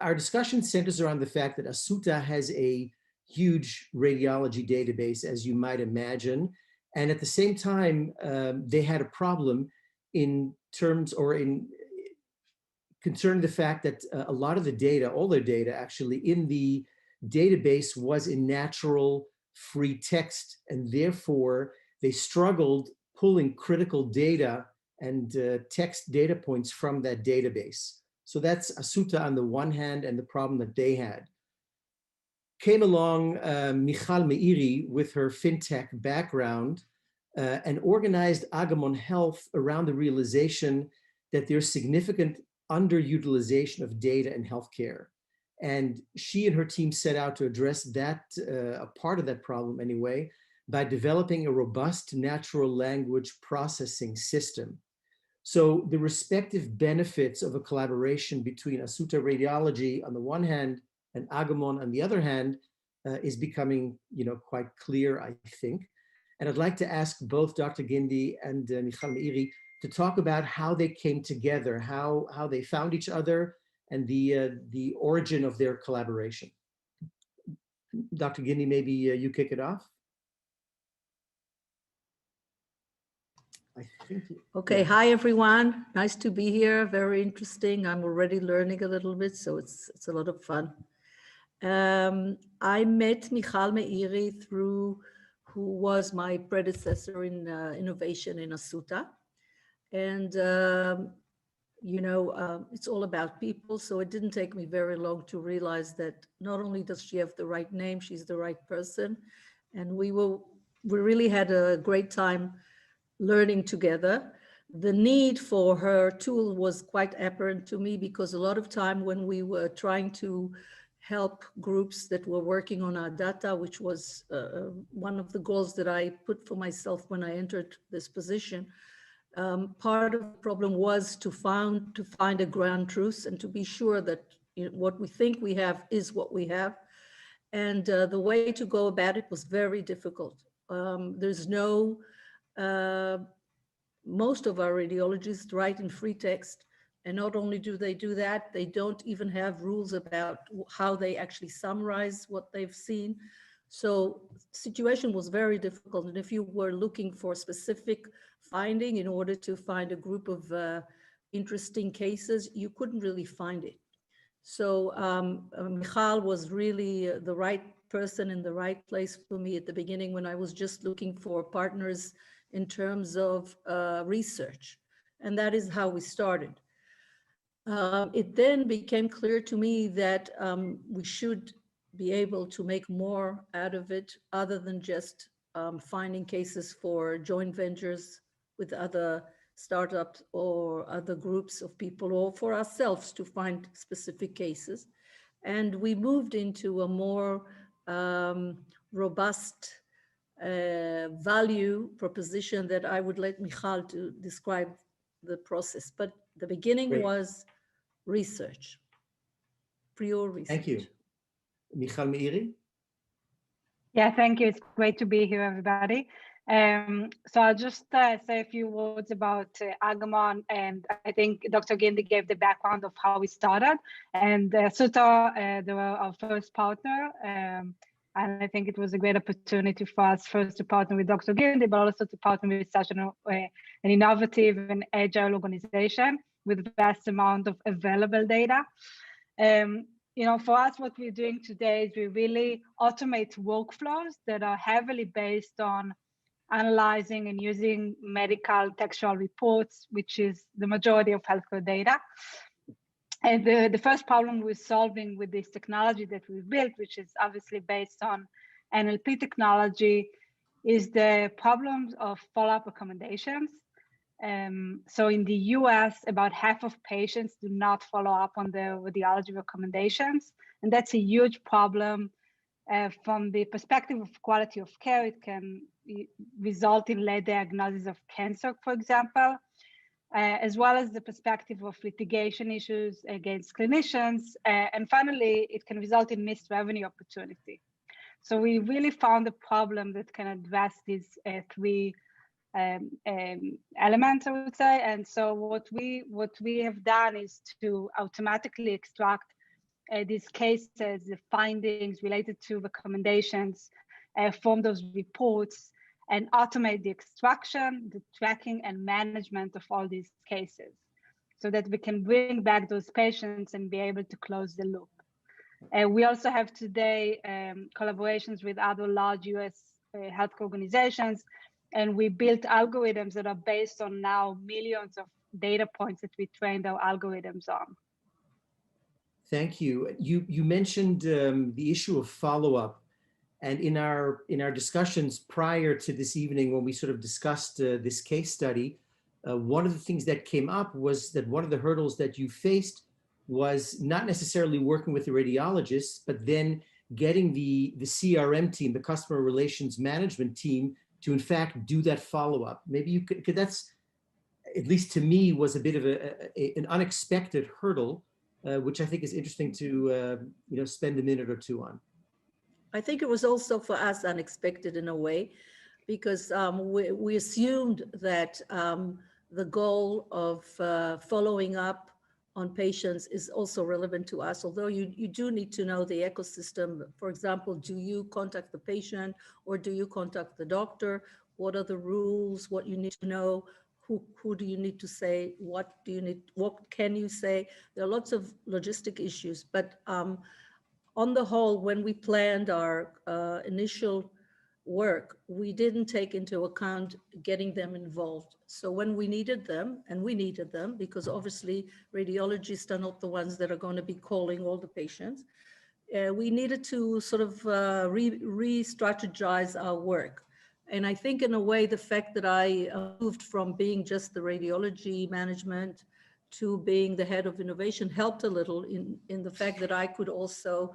Our discussion centers around the fact that Assuta has a huge radiology database, as you might imagine. And at the same time, they had a problem in terms or in concerning the fact that a lot of the data, all their data actually in the database was in natural free text. And therefore they struggled pulling critical data and text data points from that database. So that's Assuta on the one hand and the problem that they had. Came along Michal Meiri with her fintech background and organized Agamon Health around the realization that there's significant underutilization of data in healthcare. And she and her team set out to address that, a part of that problem anyway, by developing a robust natural language processing system. So the respective benefits of a collaboration between Assuta Radiology on the one hand and Agamon on the other hand is becoming, quite clear, I think. And I'd like to ask both Dr. Guindy and Michal Meiri to talk about how they came together, how they found each other, and the origin of their collaboration. Dr. Guindy, maybe you kick it off. Okay, yeah. Hi everyone. Nice to be here. Very interesting. I'm already learning a little bit, so it's a lot of fun. I met Michal Meiri through who was my predecessor in innovation in Assuta. And, it's all about people. So it didn't take me very long to realize that not only does she have the right name, she's the right person. And we really had a great time learning together. The need for her tool was quite apparent to me because a lot of time when we were trying to help groups that were working on our data, which was one of the goals that I put for myself when I entered this position, part of the problem was to find a ground truth and to be sure that what we think we have is what we have. And the way to go about it was very difficult. There's no most of our radiologists write in free text, and not only do they do that, they don't even have rules about how they actually summarize what they've seen. So the situation was very difficult, and if you were looking for specific finding in order to find a group of interesting cases, you couldn't really find it. So Michal was really the right person in the right place for me at the beginning when I was just looking for partners in terms of research. And that is how we started. It then became clear to me that we should be able to make more out of it other than just finding cases for joint ventures with other startups or other groups of people, or for ourselves to find specific cases. And we moved into a more robust value proposition that I would let Michal to describe the process. But the beginning Great. was research, pure research. Thank you. Michal Meiri? Yeah, thank you. It's great to be here, everybody. So I'll just say a few words about Agamon, and I think Dr. Guindy gave the background of how we started. And Assuta, they were our first partner. And I think it was a great opportunity for us first to partner with Dr. Guindy, but also to partner with such an innovative and agile organization with vast amount of available data. For us, what we're doing today is we really automate workflows that are heavily based on analyzing and using medical textual reports, which is the majority of healthcare data. And the first problem we're solving with this technology that we've built, which is obviously based on NLP technology is the problems of follow-up recommendations. So in the US, about half of patients do not follow up on their radiology recommendations. And that's a huge problem. From the perspective of quality of care, it can result in late diagnosis of cancer, for example, as well as the perspective of litigation issues against clinicians. And finally, it can result in missed revenue opportunity. So we really found a problem that can address these three elements, I would say. And so what we have done is to automatically extract these cases, the findings related to recommendations from those reports, and automate the extraction, the tracking, and management of all these cases, so that we can bring back those patients and be able to close the loop. We also have today collaborations with other large US healthcare organizations, and we built algorithms that are based on now millions of data points that we trained our algorithms on. Thank you. You mentioned the issue of follow-up, and in our discussions prior to this evening, when we sort of discussed this case study, one of the things that came up was that one of the hurdles that you faced was not necessarily working with the radiologists, but then getting the CRM team, the customer relations management team, to in fact do that follow-up. Maybe you could that's, at least to me, was a bit of an unexpected hurdle, which I think is interesting to spend a minute or two on. I think it was also for us unexpected in a way, because we assumed that the goal of following up on patients is also relevant to us, although you do need to know the ecosystem. For example, do you contact the patient or do you contact the doctor? What are the rules? What you need to know? Who do you need to say? What can you say? There are lots of logistic issues, but on the whole, when we planned our initial work, we didn't take into account getting them involved. So when we needed them, and we needed them because obviously radiologists are not the ones that are going to be calling all the patients, we needed to sort of re-strategize our work. And I think in a way, the fact that I moved from being just the radiology management to being the head of innovation helped a little in the fact that I could also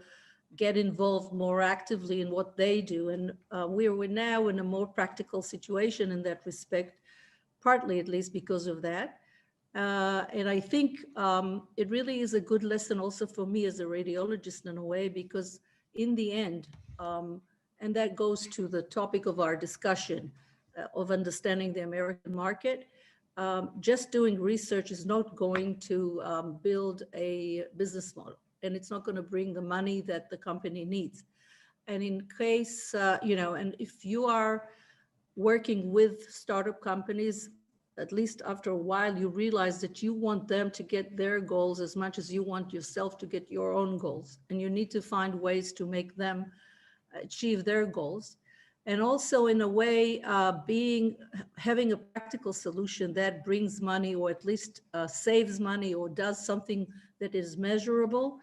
get involved more actively in what they do. And we're now in a more practical situation in that respect, partly at least because of that. And I think it really is a good lesson also for me as a radiologist in a way, because in the end, and that goes to the topic of our discussion of understanding the American market, just doing research is not going to build a business model, and it's not going to bring the money that the company needs. And in case, and if you are working with startup companies, at least after a while, you realize that you want them to get their goals as much as you want yourself to get your own goals. And you need to find ways to make them achieve their goals. And also in a way, having a practical solution that brings money, or at least saves money, or does something that is measurable,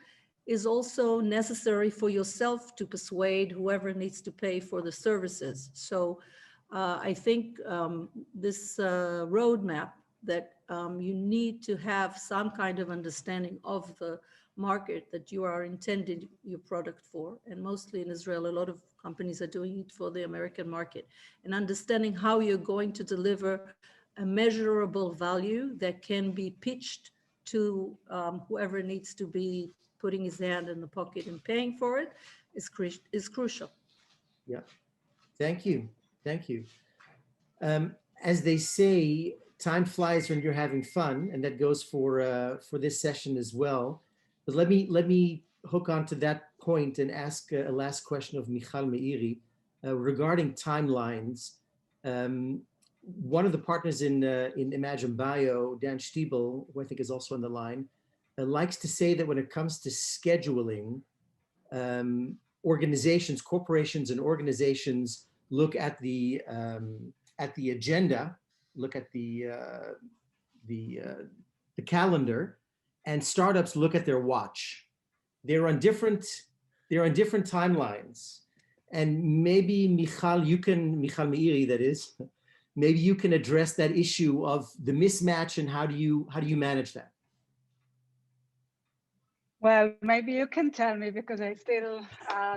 is also necessary for yourself to persuade whoever needs to pay for the services. So I think this roadmap that you need to have some kind of understanding of the market that you are intending your product for. And mostly in Israel, a lot of companies are doing it for the American market, and understanding how you're going to deliver a measurable value that can be pitched to whoever needs to be putting his hand in the pocket and paying for it is crucial. Yeah, thank you. Thank you. As they say, time flies when you're having fun, and that goes for this session as well. But let me hook on to that point and ask a last question of Michal Meiri regarding timelines. One of the partners in Imagine Bio, Dan Stiebel, who I think is also on the line, likes to say that when it comes to scheduling, organizations, corporations, and organizations look at the agenda, look at the calendar, and startups look at their watch. They're on different timelines. And maybe Michal Meiri, that is, maybe you can address that issue of the mismatch and how do you manage that? Well, maybe you can tell me because I still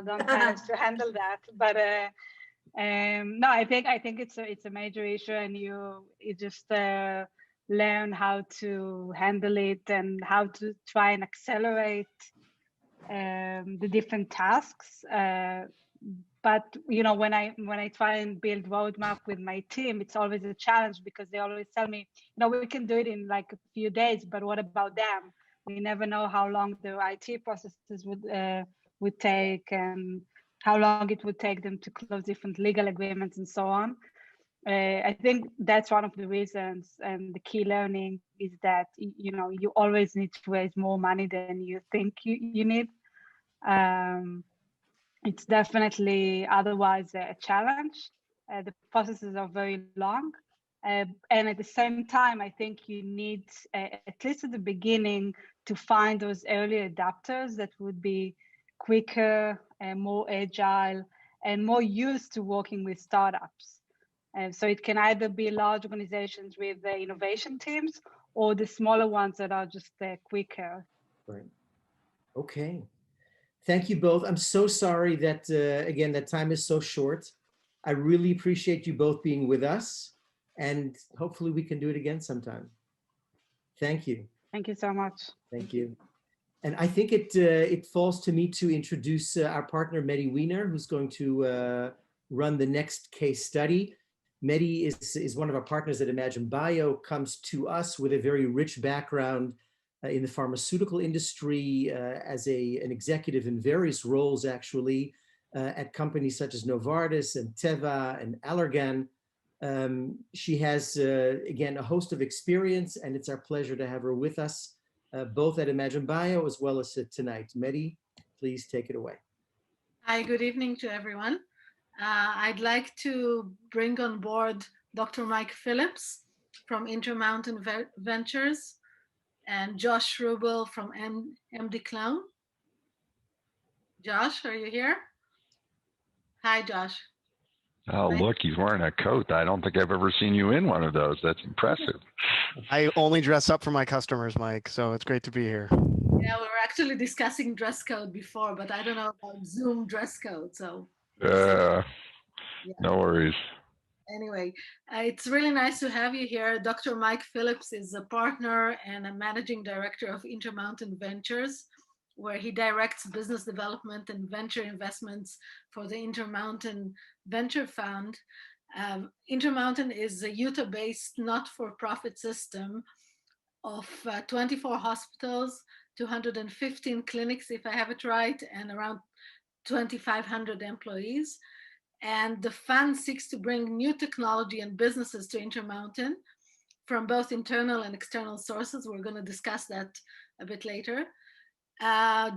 don't manage to handle that. But no, I think it's a major issue, and you just learn how to handle it and how to try and accelerate the different tasks. But when I try and build roadmap with my team, it's always a challenge because they always tell me, we can do it in like a few days, but what about them? We never know how long the IT processes would take and how long it would take them to close different legal agreements and so on. I think that's one of the reasons, and the key learning is that you always need to raise more money than you think you need. It's definitely otherwise a challenge. The processes are very long. And at the same time, I think you need, at least at the beginning, to find those early adapters that would be quicker and more agile and more used to working with startups. So it can either be large organizations with the innovation teams or the smaller ones that are just quicker. Right. Okay. Thank you both. I'm so sorry that, again, that time is so short. I really appreciate you both being with us, and hopefully we can do it again sometime. Thank you. Thank you so much. Thank you. And I think it falls to me to introduce our partner, Meiri Wiener, who's going to run the next case study. Meiri is one of our partners at Imagine Bio, comes to us with a very rich background in the pharmaceutical industry as an executive in various roles, actually, at companies such as Novartis and Teva and Allergan. She has, again, a host of experience, and it's our pleasure to have her with us, both at Imagine Bio as well as tonight. Meiri, please take it away. Hi, good evening to everyone. I'd like to bring on board Dr. Mike Phillips from Intermountain Ventures and Josh Rubel from MDClone. Josh, are you here? Hi, Josh. Oh, look, he's wearing a coat. I don't think I've ever seen you in one of those. That's impressive. I only dress up for my customers, Mike, so it's great to be here. Yeah, we were actually discussing dress code before, but I don't know about Zoom dress code, so. Yeah. No worries. Anyway, it's really nice to have you here. Dr. Mike Phillips is a partner and a managing director of Intermountain Ventures, where he directs business development and venture investments for the Intermountain Venture Fund. Intermountain is a Utah-based not-for-profit system of 24 hospitals, 215 clinics, if I have it right, and around 2,500 employees. And the fund seeks to bring new technology and businesses to Intermountain from both internal and external sources. We're going to discuss that a bit later.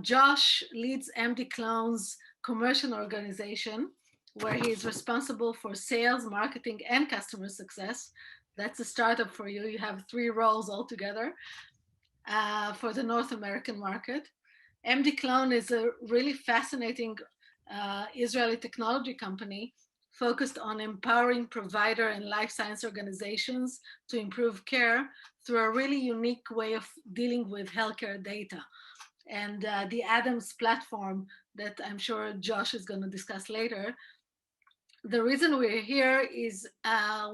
Josh leads MDClone's commercial organization, where he is responsible for sales, marketing, and customer success. That's a startup for you. You have 3 roles altogether for the North American market. MDClone is a really fascinating Israeli technology company focused on empowering provider and life science organizations to improve care through a really unique way of dealing with healthcare data. And the Adams platform that I'm sure Josh is going to discuss later. The reason we're here is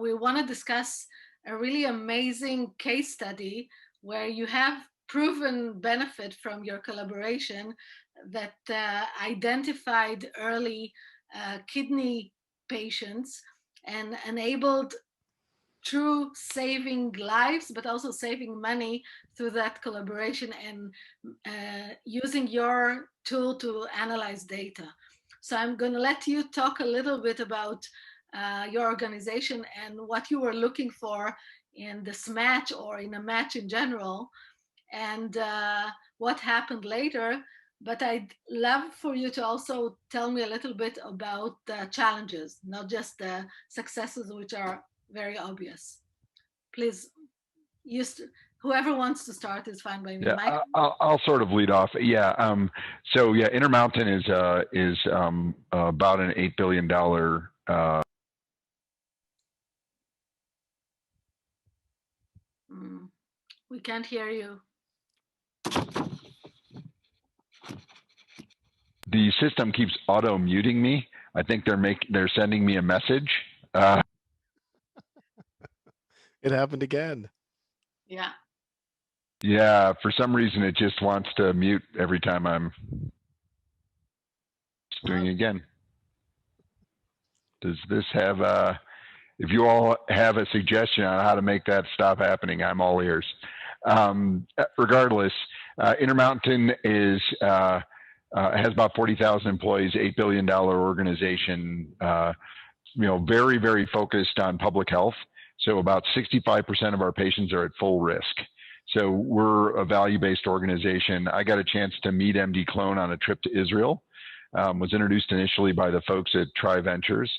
we want to discuss a really amazing case study where you have proven benefit from your collaboration that identified early kidney patients and enabled true saving lives, but also saving money through that collaboration and using your tool to analyze data. So I'm going to let you talk a little bit about your organization and what you were looking for in this match or in a match in general, and what happened later. But I'd love for you to also tell me a little bit about the challenges, not just the successes, which are very obvious. Please, whoever wants to start is fine by me. Yeah, Mike? I'll sort of lead off. Yeah. So yeah, Intermountain is about an $8 billion. We can't hear you. The system keeps auto muting me. I think they're sending me a message. It happened again. Yeah. Yeah, for some reason it just wants to mute every time I'm doing it again. Does this have if you all have a suggestion on how to make that stop happening, I'm all ears. Regardless, Intermountain has about 40,000 employees, $8 billion organization, very, very focused on public health. So about 65% of our patients are at full risk. So we're a value-based organization. I got a chance to meet MDClone on a trip to Israel. Was introduced initially by the folks at Tri Ventures.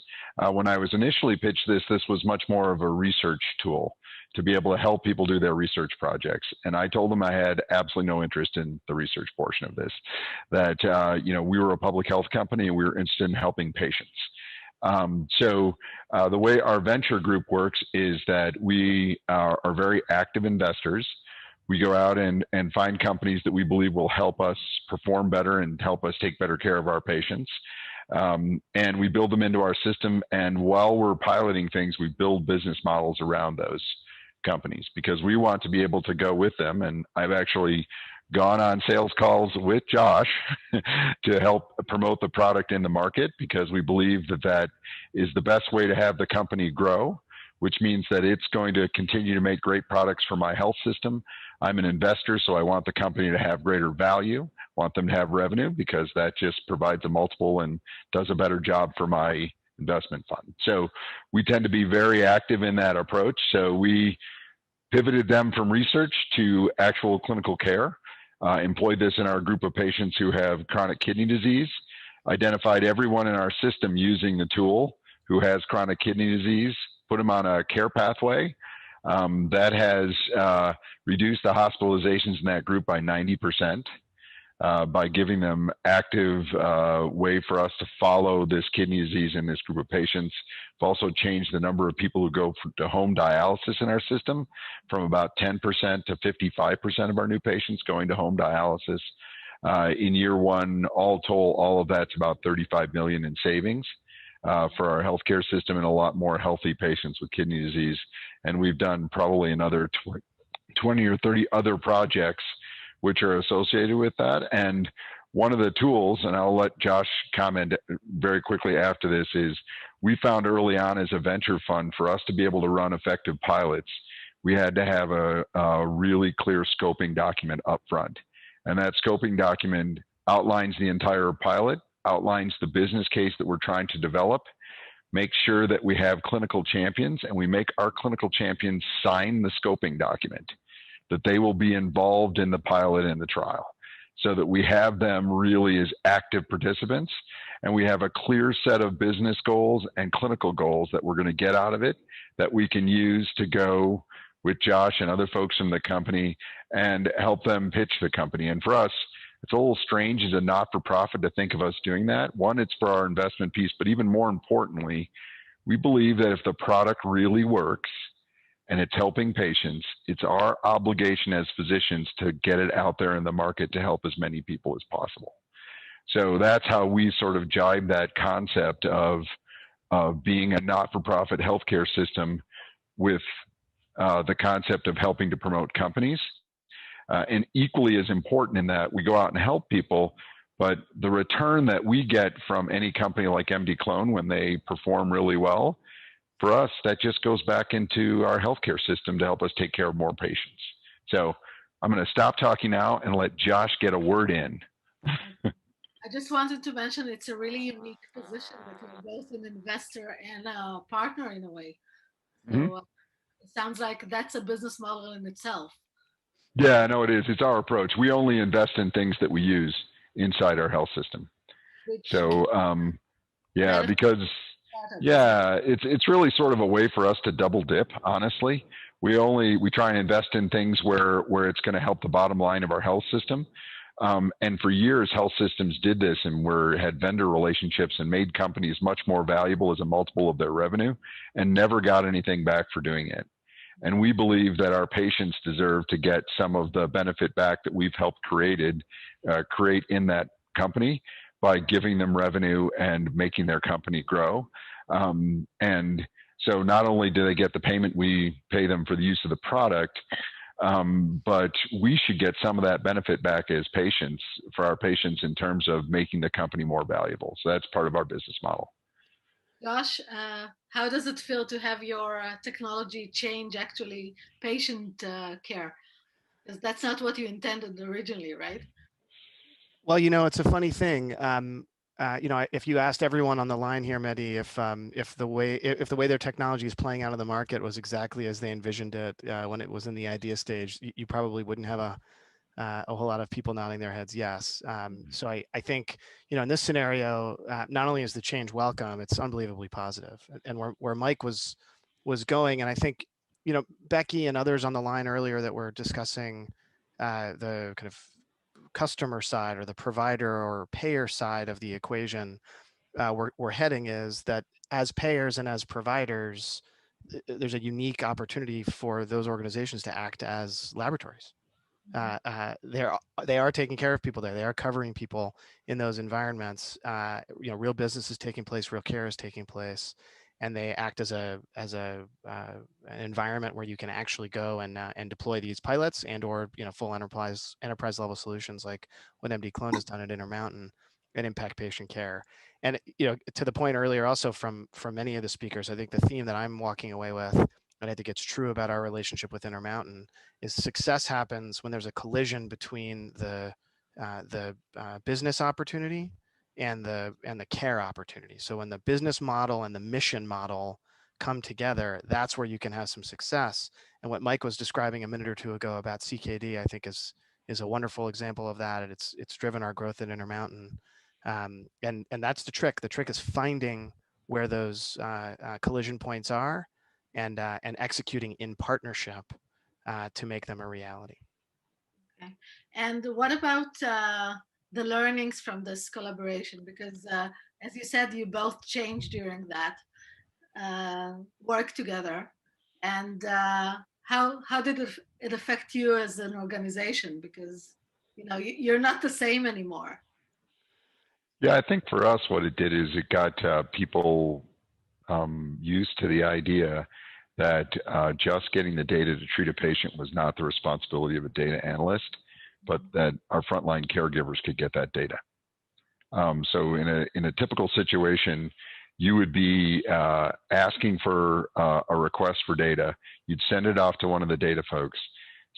When I was initially pitched this was much more of a research tool to be able to help people do their research projects. And I told them I had absolutely no interest in the research portion of this, that, we were a public health company and we were interested in helping patients. So the way our venture group works is that we are very active investors. We go out and find companies that we believe will help us perform better and help us take better care of our patients. And we build them into our system. And while we're piloting things, we build business models around those companies because we want to be able to go with them. And I've actually gone on sales calls with Josh to help promote the product in the market because we believe that that is the best way to have the company grow, which means that it's going to continue to make great products for my health system. I'm an investor, so I want the company to have greater value, want them to have revenue because that just provides a multiple and does a better job for my investment fund. So we tend to be very active in that approach. So we pivoted them from research to actual clinical care, employed this in our group of patients who have chronic kidney disease, identified everyone in our system using the tool who has chronic kidney disease, put them on a care pathway. That has reduced the hospitalizations in that group by 90%. By giving them active way for us to follow this kidney disease in this group of patients. We've also changed the number of people who go to home dialysis in our system from about 10% to 55% of our new patients going to home dialysis. In year one, all told, all of that's about 35 million in savings for our healthcare system and a lot more healthy patients with kidney disease. And we've done probably another 20 or 30 other projects which are associated with that. And one of the tools, and I'll let Josh comment very quickly after this, is we found early on as a venture fund for us to be able to run effective pilots, we had to have a really clear scoping document up front. And that scoping document outlines the entire pilot, outlines the business case that we're trying to develop, make sure that we have clinical champions, and we make our clinical champions sign the scoping document, that they will be involved in the pilot and the trial, so that we have them really as active participants, and we have a clear set of business goals and clinical goals that we're going to get out of it that we can use to go with Josh and other folks from the company and help them pitch the company. And for us, it's a little strange as a not-for-profit to think of us doing that. One, it's for our investment piece, but even more importantly, we believe that if the product really works, and it's helping patients, it's our obligation as physicians to get it out there in the market to help as many people as possible. So that's how we sort of jibe that concept of being a not-for-profit healthcare system with the concept of helping to promote companies. And equally as important in that, we go out and help people, but the return that we get from any company like MDClone when they perform really well, for us, that just goes back into our healthcare system to help us take care of more patients. So I'm going to stop talking now and let Josh get a word in. I just wanted to mention it's a really unique position that you're both an investor and a partner in a way. So it sounds like that's a business model in itself. Yeah, no, it is. It's our approach. We only invest in things that we use inside our health system. So yeah, because yeah, it's really sort of a way for us to double dip, honestly. We try and invest in things where it's going to help the bottom line of our health system. And for years, health systems did this and had vendor relationships and made companies much more valuable as a multiple of their revenue and never got anything back for doing it. And we believe that our patients deserve to get some of the benefit back that we've helped create in that company by giving them revenue and making their company grow. And so not only do they get the payment we pay them for the use of the product, but we should get some of that benefit back as patients, for our patients, in terms of making the company more valuable. So that's part of our business model. Josh, how does it feel to have your technology change actually patient care? Because that's not what you intended originally, right? Well, it's a funny thing. If you asked everyone on the line here, Mehdi, if the way their technology is playing out in the market was exactly as they envisioned it when it was in the idea stage, you probably wouldn't have a whole lot of people nodding their heads yes. So I think in this scenario, not only is the change welcome, it's unbelievably positive. And where Mike was going, and I think Becky and others on the line earlier that were discussing the kind of customer side or the provider or payer side of the equation, we're heading is that as payers and as providers, there's a unique opportunity for those organizations to act as laboratories. They are taking care of people there. They are covering people in those environments. Real business is taking place, real care is taking place, and they act as an environment where you can actually go and deploy these pilots or full enterprise level solutions like what MDClone has done at Intermountain and impact patient care. And to the point earlier, also from many of the speakers, I think the theme that I'm walking away with, and I think it's true about our relationship with Intermountain, is success happens when there's a collision between the business opportunity and the care opportunity. So when the business model and the mission model come together, that's where you can have some success. And what Mike was describing a minute or two ago about CKD, I think is a wonderful example of that. And it's driven our growth at Intermountain. And that's the trick. The trick is finding where those collision points are and executing in partnership to make them a reality. Okay. And what about the learnings from this collaboration? Because as you said, you both changed during that work together. And how did it affect you as an organization? Because you're not the same anymore. Yeah, I think for us, what it did is it got people used to the idea that just getting the data to treat a patient was not the responsibility of a data analyst, but that our frontline caregivers could get that data. So in a typical situation, you would be asking for a request for data. You'd send it off to one of the data folks.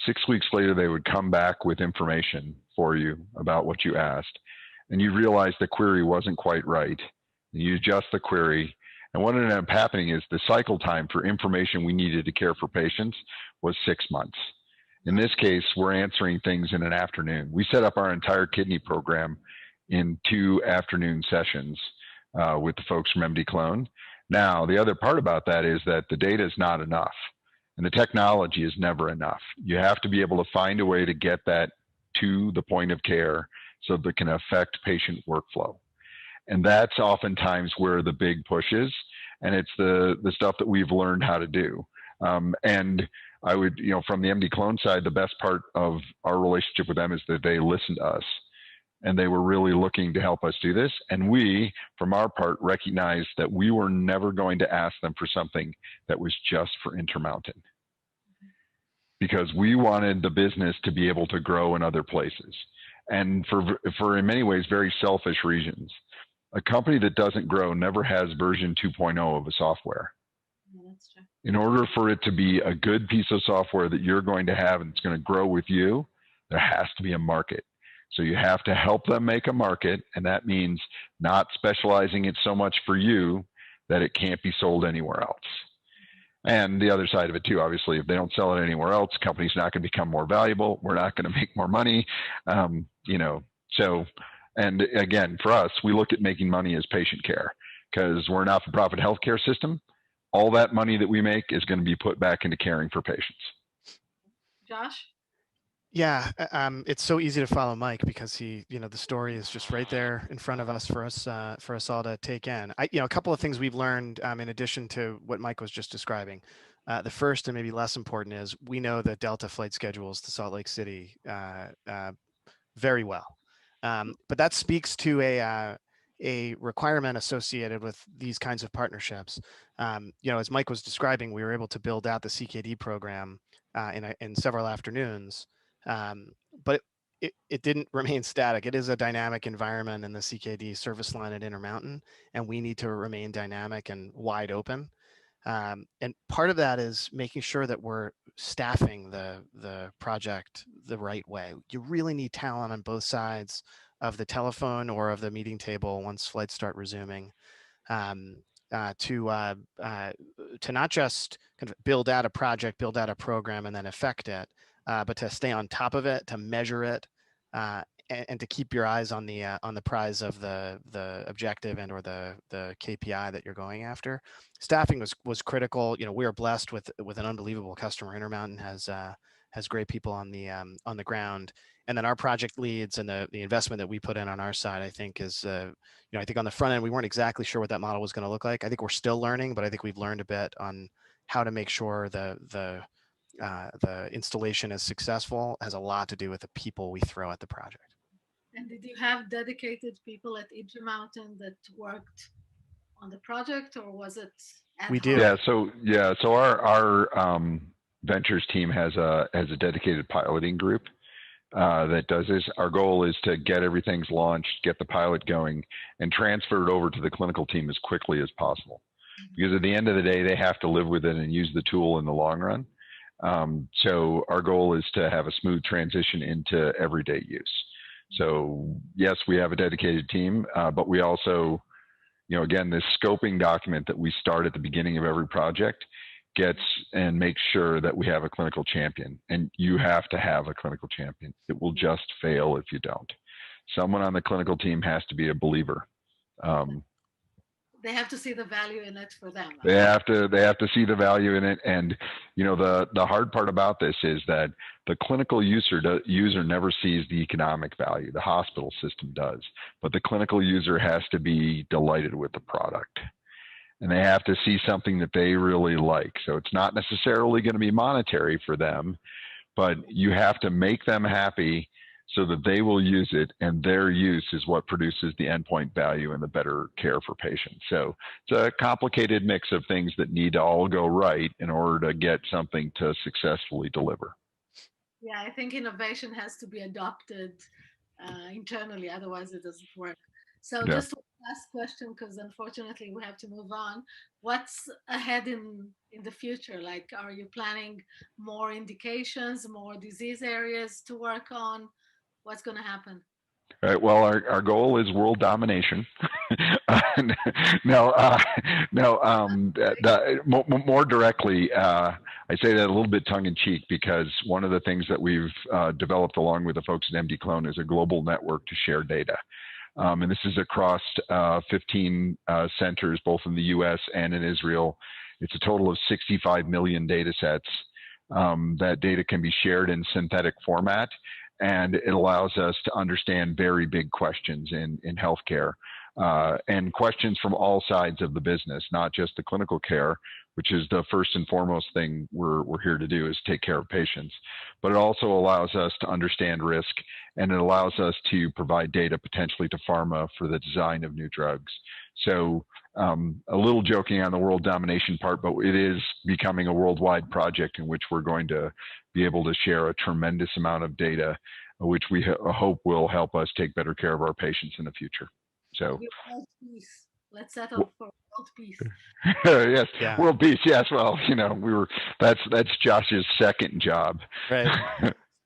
6 weeks later, they would come back with information for you about what you asked. And you realize the query wasn't quite right. You adjust the query. And what ended up happening is the cycle time for information we needed to care for patients was 6 months. In this case, we're answering things in an afternoon. We set up our entire kidney program in 2 afternoon sessions with the folks from MDClone. Now, the other part about that is that the data is not enough, and the technology is never enough. You have to be able to find a way to get that to the point of care so that it can affect patient workflow. And that's oftentimes where the big push is, and it's the stuff that we've learned how to do. And I would, from the MDClone side, the best part of our relationship with them is that they listened to us, and they were really looking to help us do this. And we, from our part, recognized that we were never going to ask them for something that was just for Intermountain, because we wanted the business to be able to grow in other places. And for in many ways, very selfish reasons. A company that doesn't grow never has version 2.0 of a software. Yeah, that's true. In order for it to be a good piece of software that you're going to have and it's going to grow with you, there has to be a market. So you have to help them make a market, and that means not specializing it so much for you that it can't be sold anywhere else. And the other side of it too, obviously, if they don't sell it anywhere else, the company's not going to become more valuable. We're not going to make more money, So, and again, for us, we look at making money as patient care, because we're a not-for-profit healthcare system. all that money that we make is going to be put back into caring for patients. Josh? Yeah, it's so easy to follow Mike because he, the story is just right there in front of us for us all to take in. A couple of things we've learned in addition to what Mike was just describing. The first and maybe less important is we know the Delta flight schedules to Salt Lake City very well, but that speaks to a requirement associated with these kinds of partnerships. As Mike was describing, we were able to build out the CKD program in several afternoons. But it didn't remain static. It is a dynamic environment in the CKD service line at Intermountain, and we need to remain dynamic and wide open. And part of that is making sure that we're staffing the project the right way. You really need talent on both sides of the telephone or of the meeting table once flights start resuming. To not just kind of build out a project, build out a program, and then affect it, but to stay on top of it, to measure it, and to keep your eyes on the prize of the objective and or the KPI that you're going after. Staffing was critical. We are blessed with an unbelievable customer. Intermountain has great people on the ground, and then our project leads and the investment that we put in on our side, I think is I think on the front end we weren't exactly sure what that model was going to look like. I think we're still learning, but I think we've learned a bit on how to make sure the installation is successful. Has a lot to do with the people we throw at the project. And did you have dedicated people at Intermountain that worked on the project, or was it ad We hoc? do. So our ventures team has a dedicated piloting group that does this. Our goal is to get everything's launched, get the pilot going, and transfer it over to the clinical team as quickly as possible. Because at the end of the day, they have to live with it and use the tool in the long run. So our goal is to have a smooth transition into everyday use. So yes, we have a dedicated team, but we also, again, this scoping document that we start at the beginning of every project gets and makes sure that we have a clinical champion. And you have to have a clinical champion. It will just fail if you don't. Someone on the clinical team has to be a believer. They have to see the value in it for them. They have to see the value in it. And the hard part about this is that the clinical user never sees the economic value. The hospital system does, but the clinical user has to be delighted with the product, and they have to see something that they really like. So it's not necessarily going to be monetary for them, but you have to make them happy so that they will use it, and their use is what produces the endpoint value and the better care for patients. So it's a complicated mix of things that need to all go right in order to get something to successfully deliver. Yeah, I think innovation has to be adopted internally, otherwise it doesn't work. So Yeah. just one last question, because unfortunately we have to move on. What's ahead in the future? Like, are you planning more indications, more disease areas to work on? What's going to happen? All right. Well, our goal is world domination. More directly, I say that a little bit tongue in cheek because one of the things that we've developed along with the folks at MDClone is a global network to share data. And this is across 15 centers, both in the US and in Israel. It's a total of 65 million data sets. That data can be shared in synthetic format, and it allows us to understand very big questions in healthcare, and questions from all sides of the business, not just the clinical care, which is the first and foremost thing we're here to do, is take care of patients. But it also allows us to understand risk, and it allows us to provide data potentially to pharma for the design of new drugs. So a little joking on the world domination part, but it is becoming a worldwide project in which we're going to be able to share a tremendous amount of data, which we hope will help us take better care of our patients in the future. So World peace. Let's settle for world peace. yes, Yeah. world peace. Yes, well, that's Josh's second job. Right.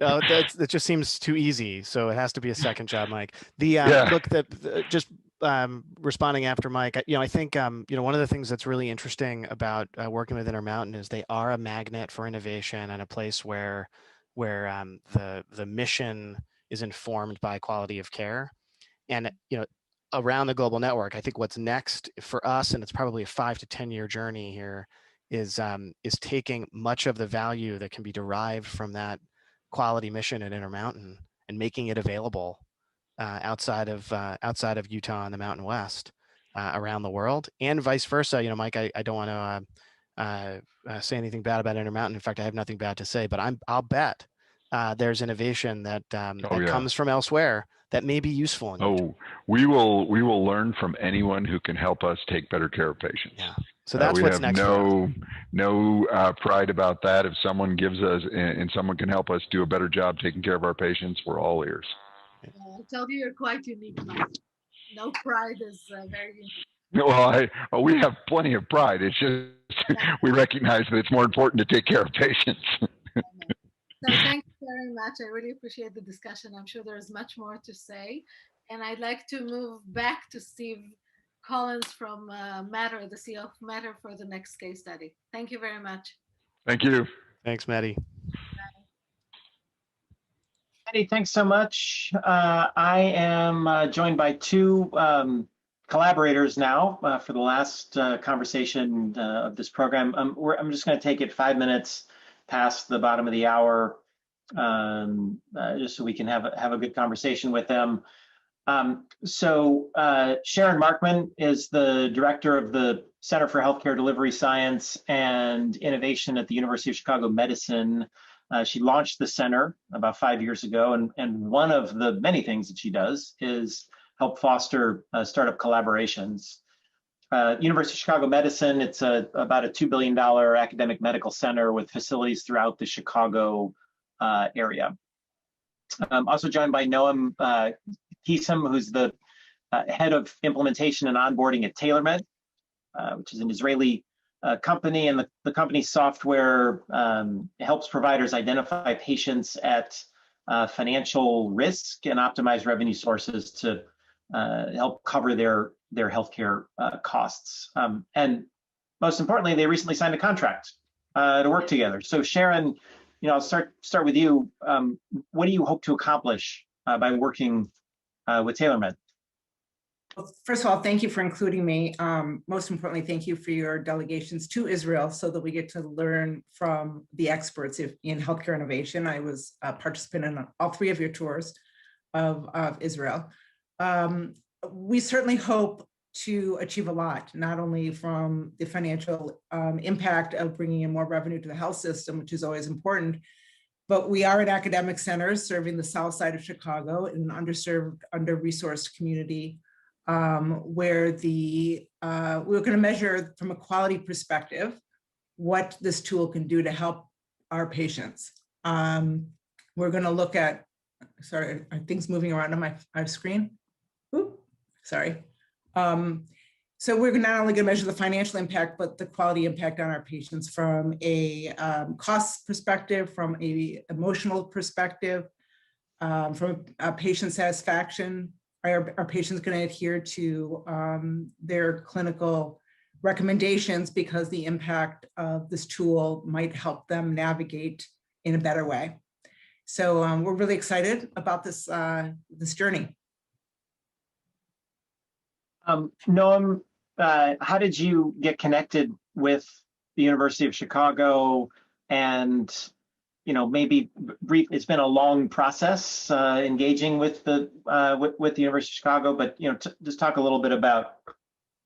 No, that just seems too easy. So it has to be a second job, Mike. Just responding after Mike, I think one of the things that's really interesting about working with Intermountain is they are a magnet for innovation and a place where the mission is informed by quality of care. And around the global network. I think what's next for us, and it's probably a 5 to 10 year journey here, is taking much of the value that can be derived from that quality mission at Intermountain and making it available outside of Utah and the Mountain West, around the world, and vice versa. You know, Mike, I don't want to say anything bad about Intermountain. In fact, I have nothing bad to say, but I'll bet there's innovation that comes from elsewhere that may be useful in Utah. We will learn from anyone who can help us take better care of patients. Yeah. So that's what's next. No pride about that. If someone gives us and someone can help us do a better job taking care of our patients, we're all ears. I told you you're quite unique, Mike. No pride is very unique. Well, we have plenty of pride. It's just we recognize that it's more important to take care of patients. So thank you very much. I really appreciate the discussion. I'm sure there's much more to say. And I'd like to move back to Steve Collens from Matter, the CEO of Matter, for the next case study. Thank you very much. Thank you. Thanks, Maddie. Maddie, thanks so much. I am joined by two collaborators now for the last conversation of this program. I'm just going to take it 5 minutes past the bottom of the hour, just so we can have a good conversation with them. So Sharon Markman is the director of the Center for Healthcare Delivery Science and Innovation at the University of Chicago Medicine. She launched the center about 5 years ago, and one of the many things that she does is help foster startup collaborations. University of Chicago Medicine, it's about a $2 billion academic medical center with facilities throughout the Chicago area. I'm also joined by Noam Keesom, who's the head of implementation and onboarding at TailorMed, which is an Israeli company, and the company's software helps providers identify patients at financial risk and optimize revenue sources to help cover their healthcare costs. And most importantly, they recently signed a contract to work together. So Sharon, I'll start with you. What do you hope to accomplish by working with TailorMed? Well, first of all, thank you for including me. Most importantly, thank you for your delegations to Israel so that we get to learn from the experts in healthcare innovation. I was a participant in all 3 of your tours of Israel. We certainly hope to achieve a lot, not only from the financial impact of bringing in more revenue to the health system, which is always important, but we are an academic center serving the south side of Chicago in an underserved, under-resourced community where we're going to measure from a quality perspective what this tool can do to help our patients. We're going to look at, sorry, are things moving around on my screen? Ooh, sorry. So we're not only going to measure the financial impact, but the quality impact on our patients from a cost perspective, from a emotional perspective, from a patient satisfaction. Are patients going to adhere to their clinical recommendations because the impact of this tool might help them navigate in a better way? So we're really excited about this journey. Noam, how did you get connected with the University of Chicago? And maybe brief. It's been a long process engaging with the University of Chicago, but just talk a little bit about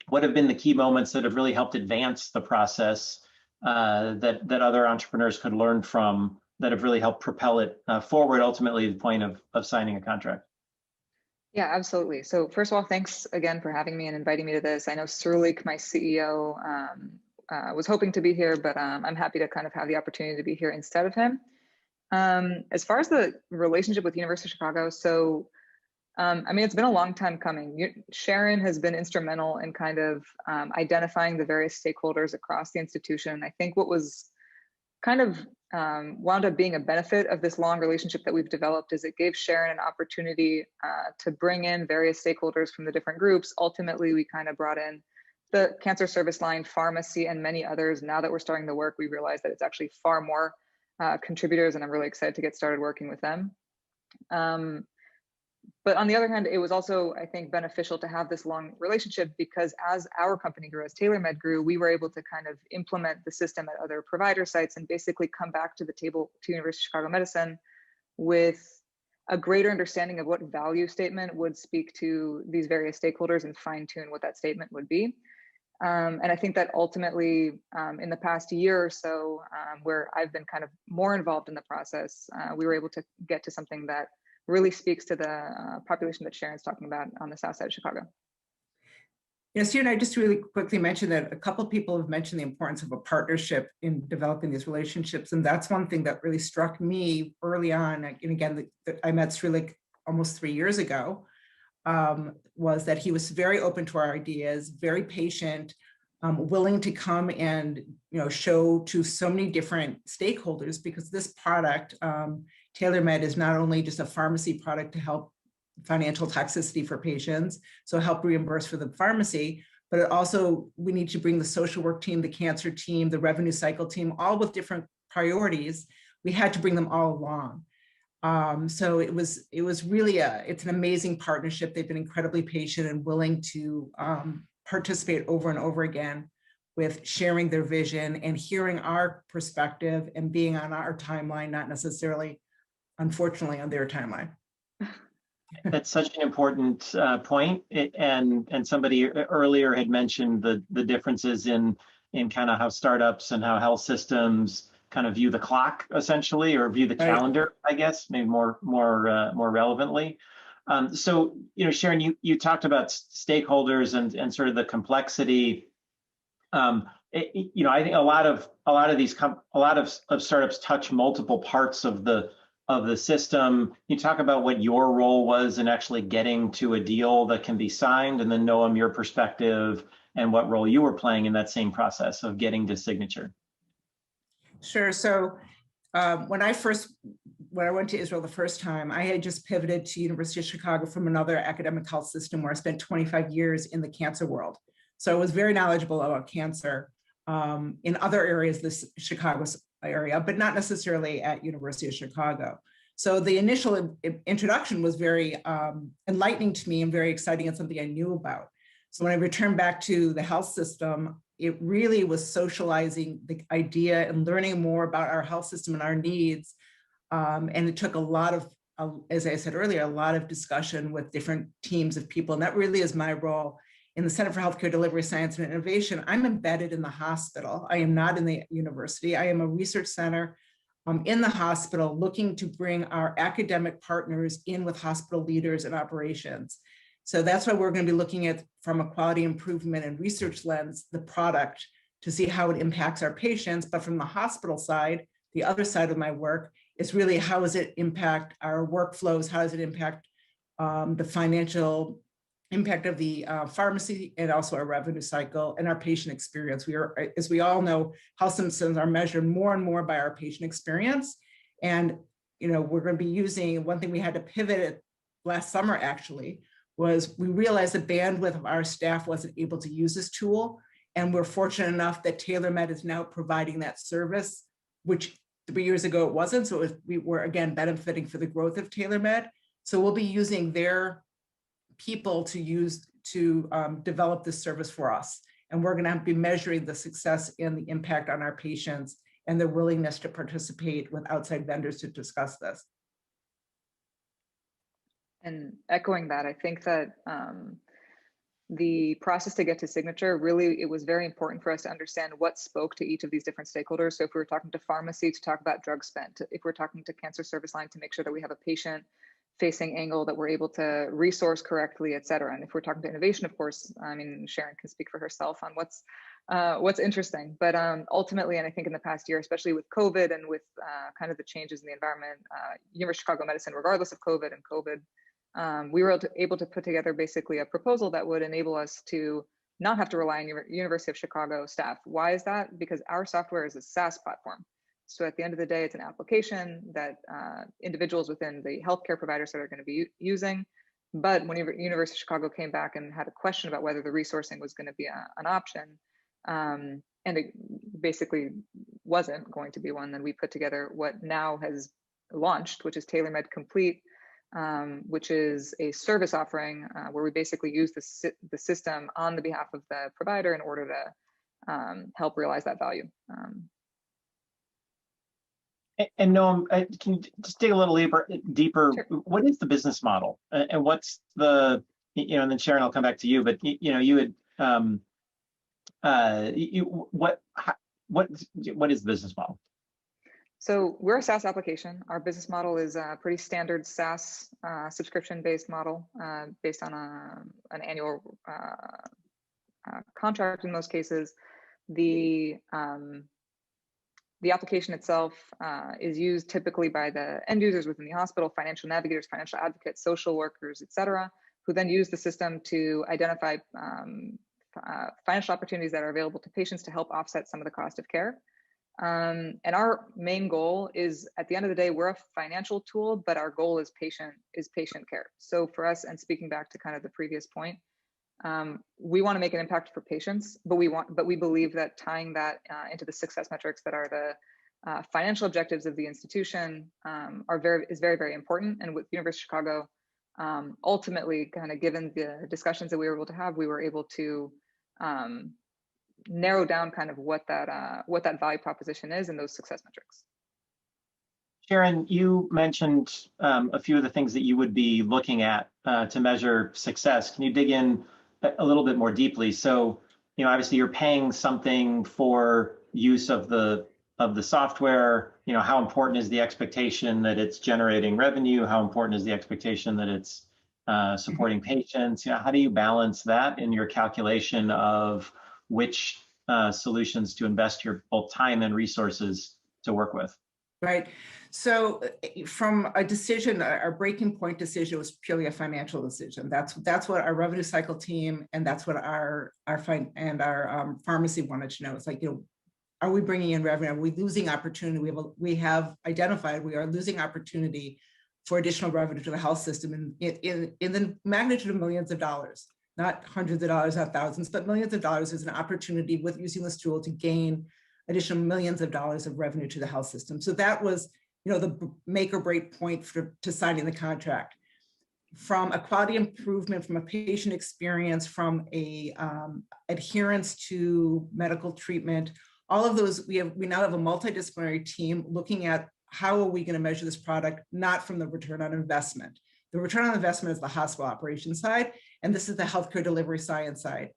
what have been the key moments that have really helped advance the process that other entrepreneurs could learn from, that have really helped propel it forward, ultimately to the point of signing a contract. Yeah, absolutely. So first of all, thanks again for having me and inviting me to this. I know Surlik, my CEO, was hoping to be here, but I'm happy to kind of have the opportunity to be here instead of him. As far as the relationship with University of Chicago, so I mean, it's been a long time coming. Sharon has been instrumental in kind of identifying the various stakeholders across the institution. I think what was kind of wound up being a benefit of this long relationship that we've developed is it gave Sharon an opportunity to bring in various stakeholders from the different groups. Ultimately, we kind of brought in the cancer service line, pharmacy, and many others. Now that we're starting the work, we realize that it's actually far more contributors, and I'm really excited to get started working with them. But on the other hand, it was also, I think, beneficial to have this long relationship, because as our company grew, as TailorMed grew, we were able to kind of implement the system at other provider sites and basically come back to the table to University of Chicago Medicine with a greater understanding of what value statement would speak to these various stakeholders and fine tune what that statement would be. And I think that ultimately, in the past year or so, where I've been kind of more involved in the process, we were able to get to something that really speaks to the population that Sharon's talking about on the south side of Chicago. Yes, and I just really quickly mentioned that a couple of people have mentioned the importance of a partnership in developing these relationships. And that's one thing that really struck me early on. And again, I met Srilik almost 3 years ago, was that he was very open to our ideas, very patient, willing to come and show to so many different stakeholders, because this product, TailorMed, is not only just a pharmacy product to help financial toxicity for patients, so help reimburse for the pharmacy, but it also, we need to bring the social work team, the cancer team, the revenue cycle team, all with different priorities. We had to bring them all along. So it was really it's an amazing partnership. They've been incredibly patient and willing to participate over and over again with sharing their vision and hearing our perspective and being on our timeline, not necessarily, unfortunately, on their timeline. That's such an important point. And somebody earlier had mentioned the differences in kind of how startups and how health systems kind of view the clock, essentially, or view the calendar, I guess, maybe more relevantly. So, Sharon, you talked about stakeholders and sort of the complexity. I think a lot of startups touch multiple parts of the system. Can you talk about what your role was in actually getting to a deal that can be signed, and then Noam, your perspective and what role you were playing in that same process of getting to signature? Sure. So when I went to Israel the first time, I had just pivoted to University of Chicago from another academic health system where I spent 25 years in the cancer world. So I was very knowledgeable about cancer in other areas of the Chicago area, but not necessarily at University of Chicago. So the initial introduction was very enlightening to me and very exciting, and something I knew about. So when I returned back to the health system, it really was socializing the idea and learning more about our health system and our needs. And it took a lot of, as I said earlier, a lot of discussion with different teams of people. And that really is my role. In the Center for Healthcare Delivery, Science, and Innovation, I'm embedded in the hospital. I am not in the university. I am a research center in the hospital, looking to bring our academic partners in with hospital leaders and operations. So that's why we're going to be looking at, from a quality improvement and research lens, the product to see how it impacts our patients. But from the hospital side, the other side of my work is really how does it impact our workflows? How does it impact the financial impact of the pharmacy, and also our revenue cycle and our patient experience? We are, as we all know, health systems are measured more and more by our patient experience. And we're going to be using, one thing we had to pivot at last summer actually was we realized the bandwidth of our staff wasn't able to use this tool. And we're fortunate enough that TailorMed is now providing that service, which 3 years ago it wasn't. So we were, again, benefiting for the growth of TailorMed. So we'll be using their people to develop this service for us. And we're going to be measuring the success and the impact on our patients and their willingness to participate with outside vendors to discuss this. And echoing that, I think that the process to get to signature, really, it was very important for us to understand what spoke to each of these different stakeholders. So if we were talking to pharmacy, to talk about drug spend, if we're talking to cancer service line, to make sure that we have a patient facing angle that we're able to resource correctly, et cetera. And if we're talking to innovation, of course, I mean, Sharon can speak for herself on what's interesting. But ultimately, and I think in the past year, especially with COVID and with kind of the changes in the environment, University of Chicago Medicine, regardless of COVID, we were able to put together basically a proposal that would enable us to not have to rely on University of Chicago staff. Why is that? Because our software is a SaaS platform. So at the end of the day, it's an application that individuals within the healthcare providers that are going to be using. But when University of Chicago came back and had a question about whether the resourcing was going to be an option, and it basically wasn't going to be one, then we put together what now has launched, which is TailorMed Complete, which is a service offering where we basically use the system on the behalf of the provider in order to help realize that value. And Noam, can you just dig a little deeper? Sure. What is the business model, and what's the, and then Sharon, I'll come back to you. But you had what is the business model? So we're a SaaS application. Our business model is a pretty standard SaaS subscription-based model based on an annual contract in most cases. The application itself is used typically by the end users within the hospital, financial navigators, financial advocates, social workers, et cetera, who then use the system to identify financial opportunities that are available to patients to help offset some of the cost of care. And our main goal is, at the end of the day, we're a financial tool, but our goal is patient care. So for us, and speaking back to kind of the previous point, we want to make an impact for patients, but we believe that tying that into the success metrics that are the financial objectives of the institution is very, very important. And with University of Chicago, ultimately, kind of given the discussions that we were able to have, we were able to narrow down kind of what that value proposition is and those success metrics. Sharon, you mentioned a few of the things that you would be looking at to measure success. Can you dig in a little bit more deeply? So, obviously you're paying something for use of the software. How important is the expectation that it's generating revenue? How important is the expectation that it's supporting patients? How do you balance that in your calculation of which solutions to invest your both time and resources to work with? Right. So from a decision, our breaking point decision was purely a financial decision. That's what our revenue cycle team and that's what our pharmacy wanted to know. It's like, are we bringing in revenue? Are we losing opportunity? We have identified we are losing opportunity for additional revenue to the health system in the magnitude of millions of dollars, not hundreds of dollars, not thousands, but millions of dollars is an opportunity with using this tool to gain additional millions of dollars of revenue to the health system. So that was, the make or break point to signing the contract. From a quality improvement, from a patient experience, from a adherence to medical treatment, all of those, we now have a multidisciplinary team looking at how are we going to measure this product, not from the return on investment. The return on investment is the hospital operations side, and this is the healthcare delivery science side.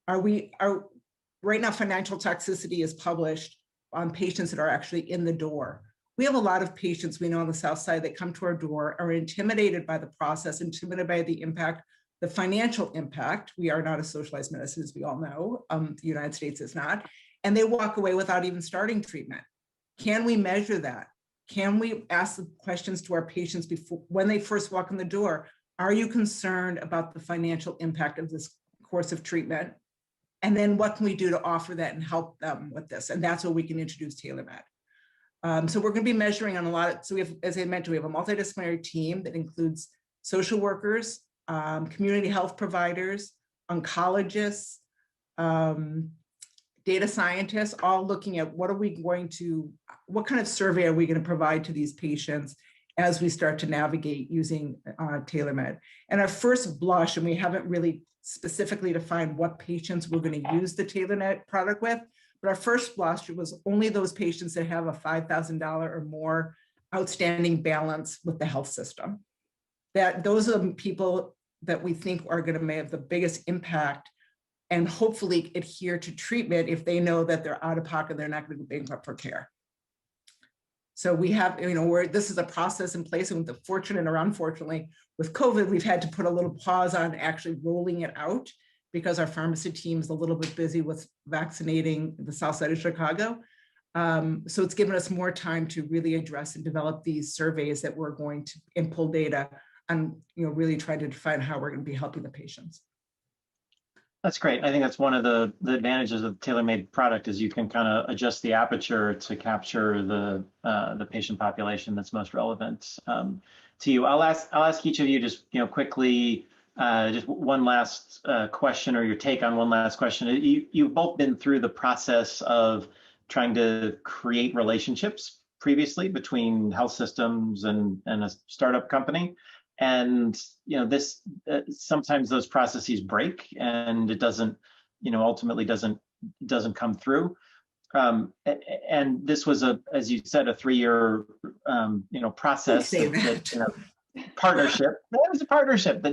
Right now, financial toxicity is published on patients that are actually in the door. We have a lot of patients we know on the South Side that come to our door, are intimidated by the process, intimidated by the impact, the financial impact. We are not a socialized medicine, as we all know. The United States is not. And they walk away without even starting treatment. Can we measure that? Can we ask the questions to our patients when they first walk in the door? Are you concerned about the financial impact of this course of treatment? And then what can we do to offer that and help them with this? And that's where we can introduce TailorMed. So we're going to be measuring on a lot of, so we have, as I mentioned, we have a multidisciplinary team that includes social workers, community health providers, oncologists, data scientists, all looking at what kind of survey are we going to provide to these patients as we start to navigate using TailorMed. And our first blush, and we haven't really specifically defined what patients we're going to use the TailorMed product with, but our first blush was only those patients that have a $5,000 or more outstanding balance with the health system. Those are the people that we think are going to make the biggest impact and hopefully adhere to treatment if they know that they're out of pocket, they're not going to be bankrupt for care. So we have, this is a process in place, and fortunately or unfortunately, with COVID, we've had to put a little pause on actually rolling it out because our pharmacy team is a little bit busy with vaccinating the South Side of Chicago. So it's given us more time to really address and develop these surveys that we're going to and pull data and really try to define how we're going to be helping the patients. That's great. I think that's one of the advantages of the TailorMade product is you can kind of adjust the aperture to capture the patient population that's most relevant to you. I'll ask each of you just quickly just one last question, or your take on one last question. You've both been through the process of trying to create relationships previously between health systems and a startup company. And this sometimes those processes break, and it doesn't, ultimately doesn't come through. And this was as you said, a 3-year, process. Partnership. That was a partnership. A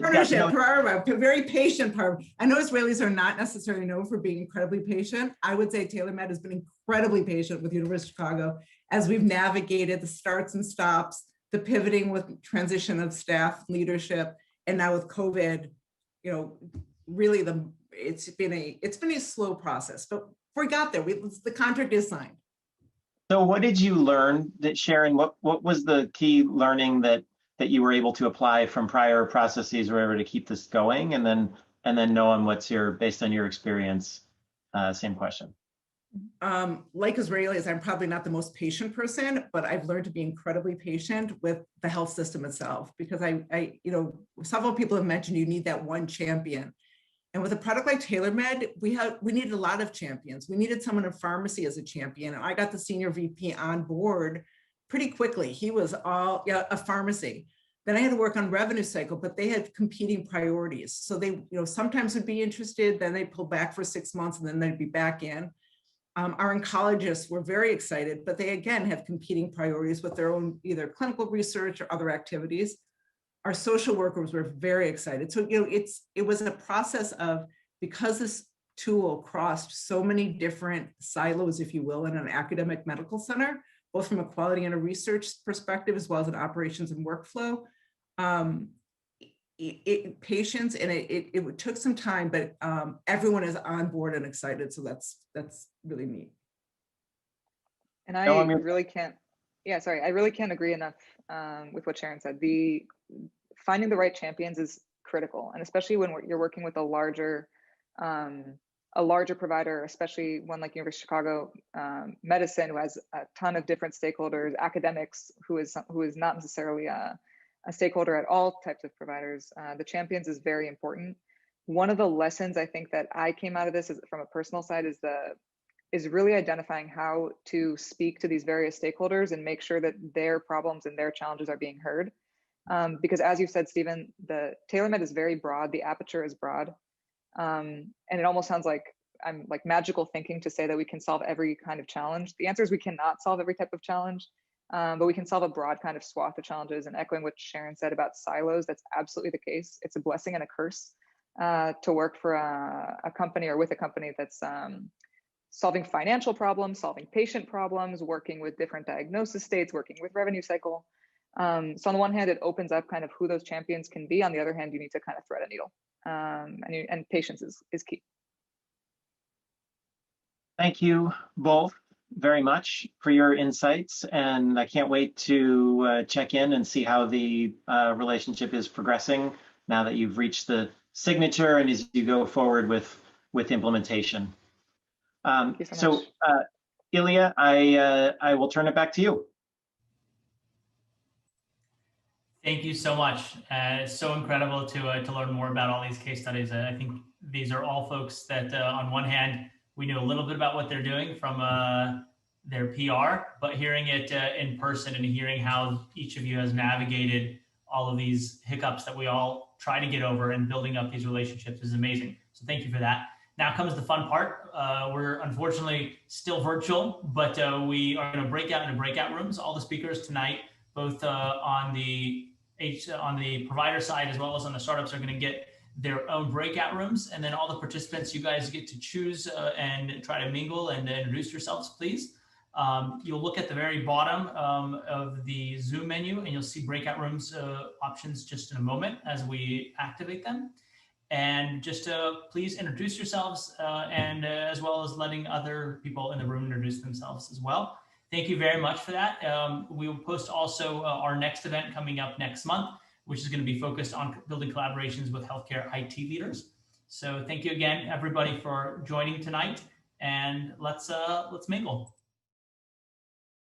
very patient part. I know Israelis are not necessarily known for being incredibly patient. I would say TailorMed has been incredibly patient with University of Chicago as we've navigated the starts and stops, the pivoting with transition of staff leadership, and now with COVID. Really it's been a slow process, but we got there. The contract is signed. So what did you learn, Sharon? What was the key learning that you were able to apply from prior processes or whatever to keep this going? And then Noam, based on your experience, same question. Like Israelis, I'm probably not the most patient person, but I've learned to be incredibly patient with the health system itself, because I several people have mentioned you need that one champion. And with a product like TailorMed, we needed a lot of champions. We needed someone in pharmacy as a champion. And I got the senior VP on board pretty quickly. He was all a pharmacy. Then I had to work on revenue cycle, but they had competing priorities. So they, sometimes would be interested, then they'd pull back for 6 months and then they'd be back in. Our oncologists were very excited, but they again have competing priorities with their own either clinical research or other activities. Our social workers were very excited. So, it was a process of, because this tool crossed so many different silos, if you will, in an academic medical center, both from a quality and a research perspective, as well as an operations and workflow. Patience, and it took some time, but everyone is on board and excited. So that's really neat. And I really can't agree enough with what Sharon said. Finding the right champions is critical, and especially when you're working with a larger provider, especially one like University of Chicago Medicine, who has a ton of different stakeholders, academics, who is not necessarily a stakeholder at all types of providers. The champions is very important. One of the lessons I think that I came out of this from a personal side is really identifying how to speak to these various stakeholders and make sure that their problems and their challenges are being heard. Because as you said, Stephen, the TailorMed is very broad. The aperture is broad. And it almost sounds like I'm like magical thinking to say that we can solve every kind of challenge. The answer is we cannot solve every type of challenge, but we can solve a broad kind of swath of challenges. And echoing what Sharon said about silos, that's absolutely the case. It's a blessing and a curse to work for a company or with a company that's solving financial problems, solving patient problems, working with different diagnosis states, working with revenue cycle. So on the one hand, it opens up kind of who those champions can be. On the other hand, you need to kind of thread a needle, and patience is key. Thank you both very much for your insights, and I can't wait to check in and see how the relationship is progressing now that you've reached the signature and as you go forward with implementation. So Ilya, I will turn it back to you. Thank you so much. It's so incredible to learn more about all these case studies. I think these are all folks that on one hand, we knew a little bit about what they're doing from their PR, but hearing it in person and hearing how each of you has navigated all of these hiccups that we all try to get over and building up these relationships is amazing. So thank you for that. Now comes the fun part. We're unfortunately still virtual, but we are going to break out into breakout rooms. All the speakers tonight, both on the provider side as well as on the startups, are going to get their own breakout rooms, and then all the participants, you guys get to choose and try to mingle and introduce yourselves, please. You'll look at the very bottom of the Zoom menu, and you'll see breakout rooms options just in a moment as we activate them. And just please introduce yourselves and as well as letting other people in the room introduce themselves as well. Thank you very much for that. We will post also our next event coming up next month, which is going to be focused on building collaborations with healthcare IT leaders. So thank you again, everybody, for joining tonight, and let's mingle.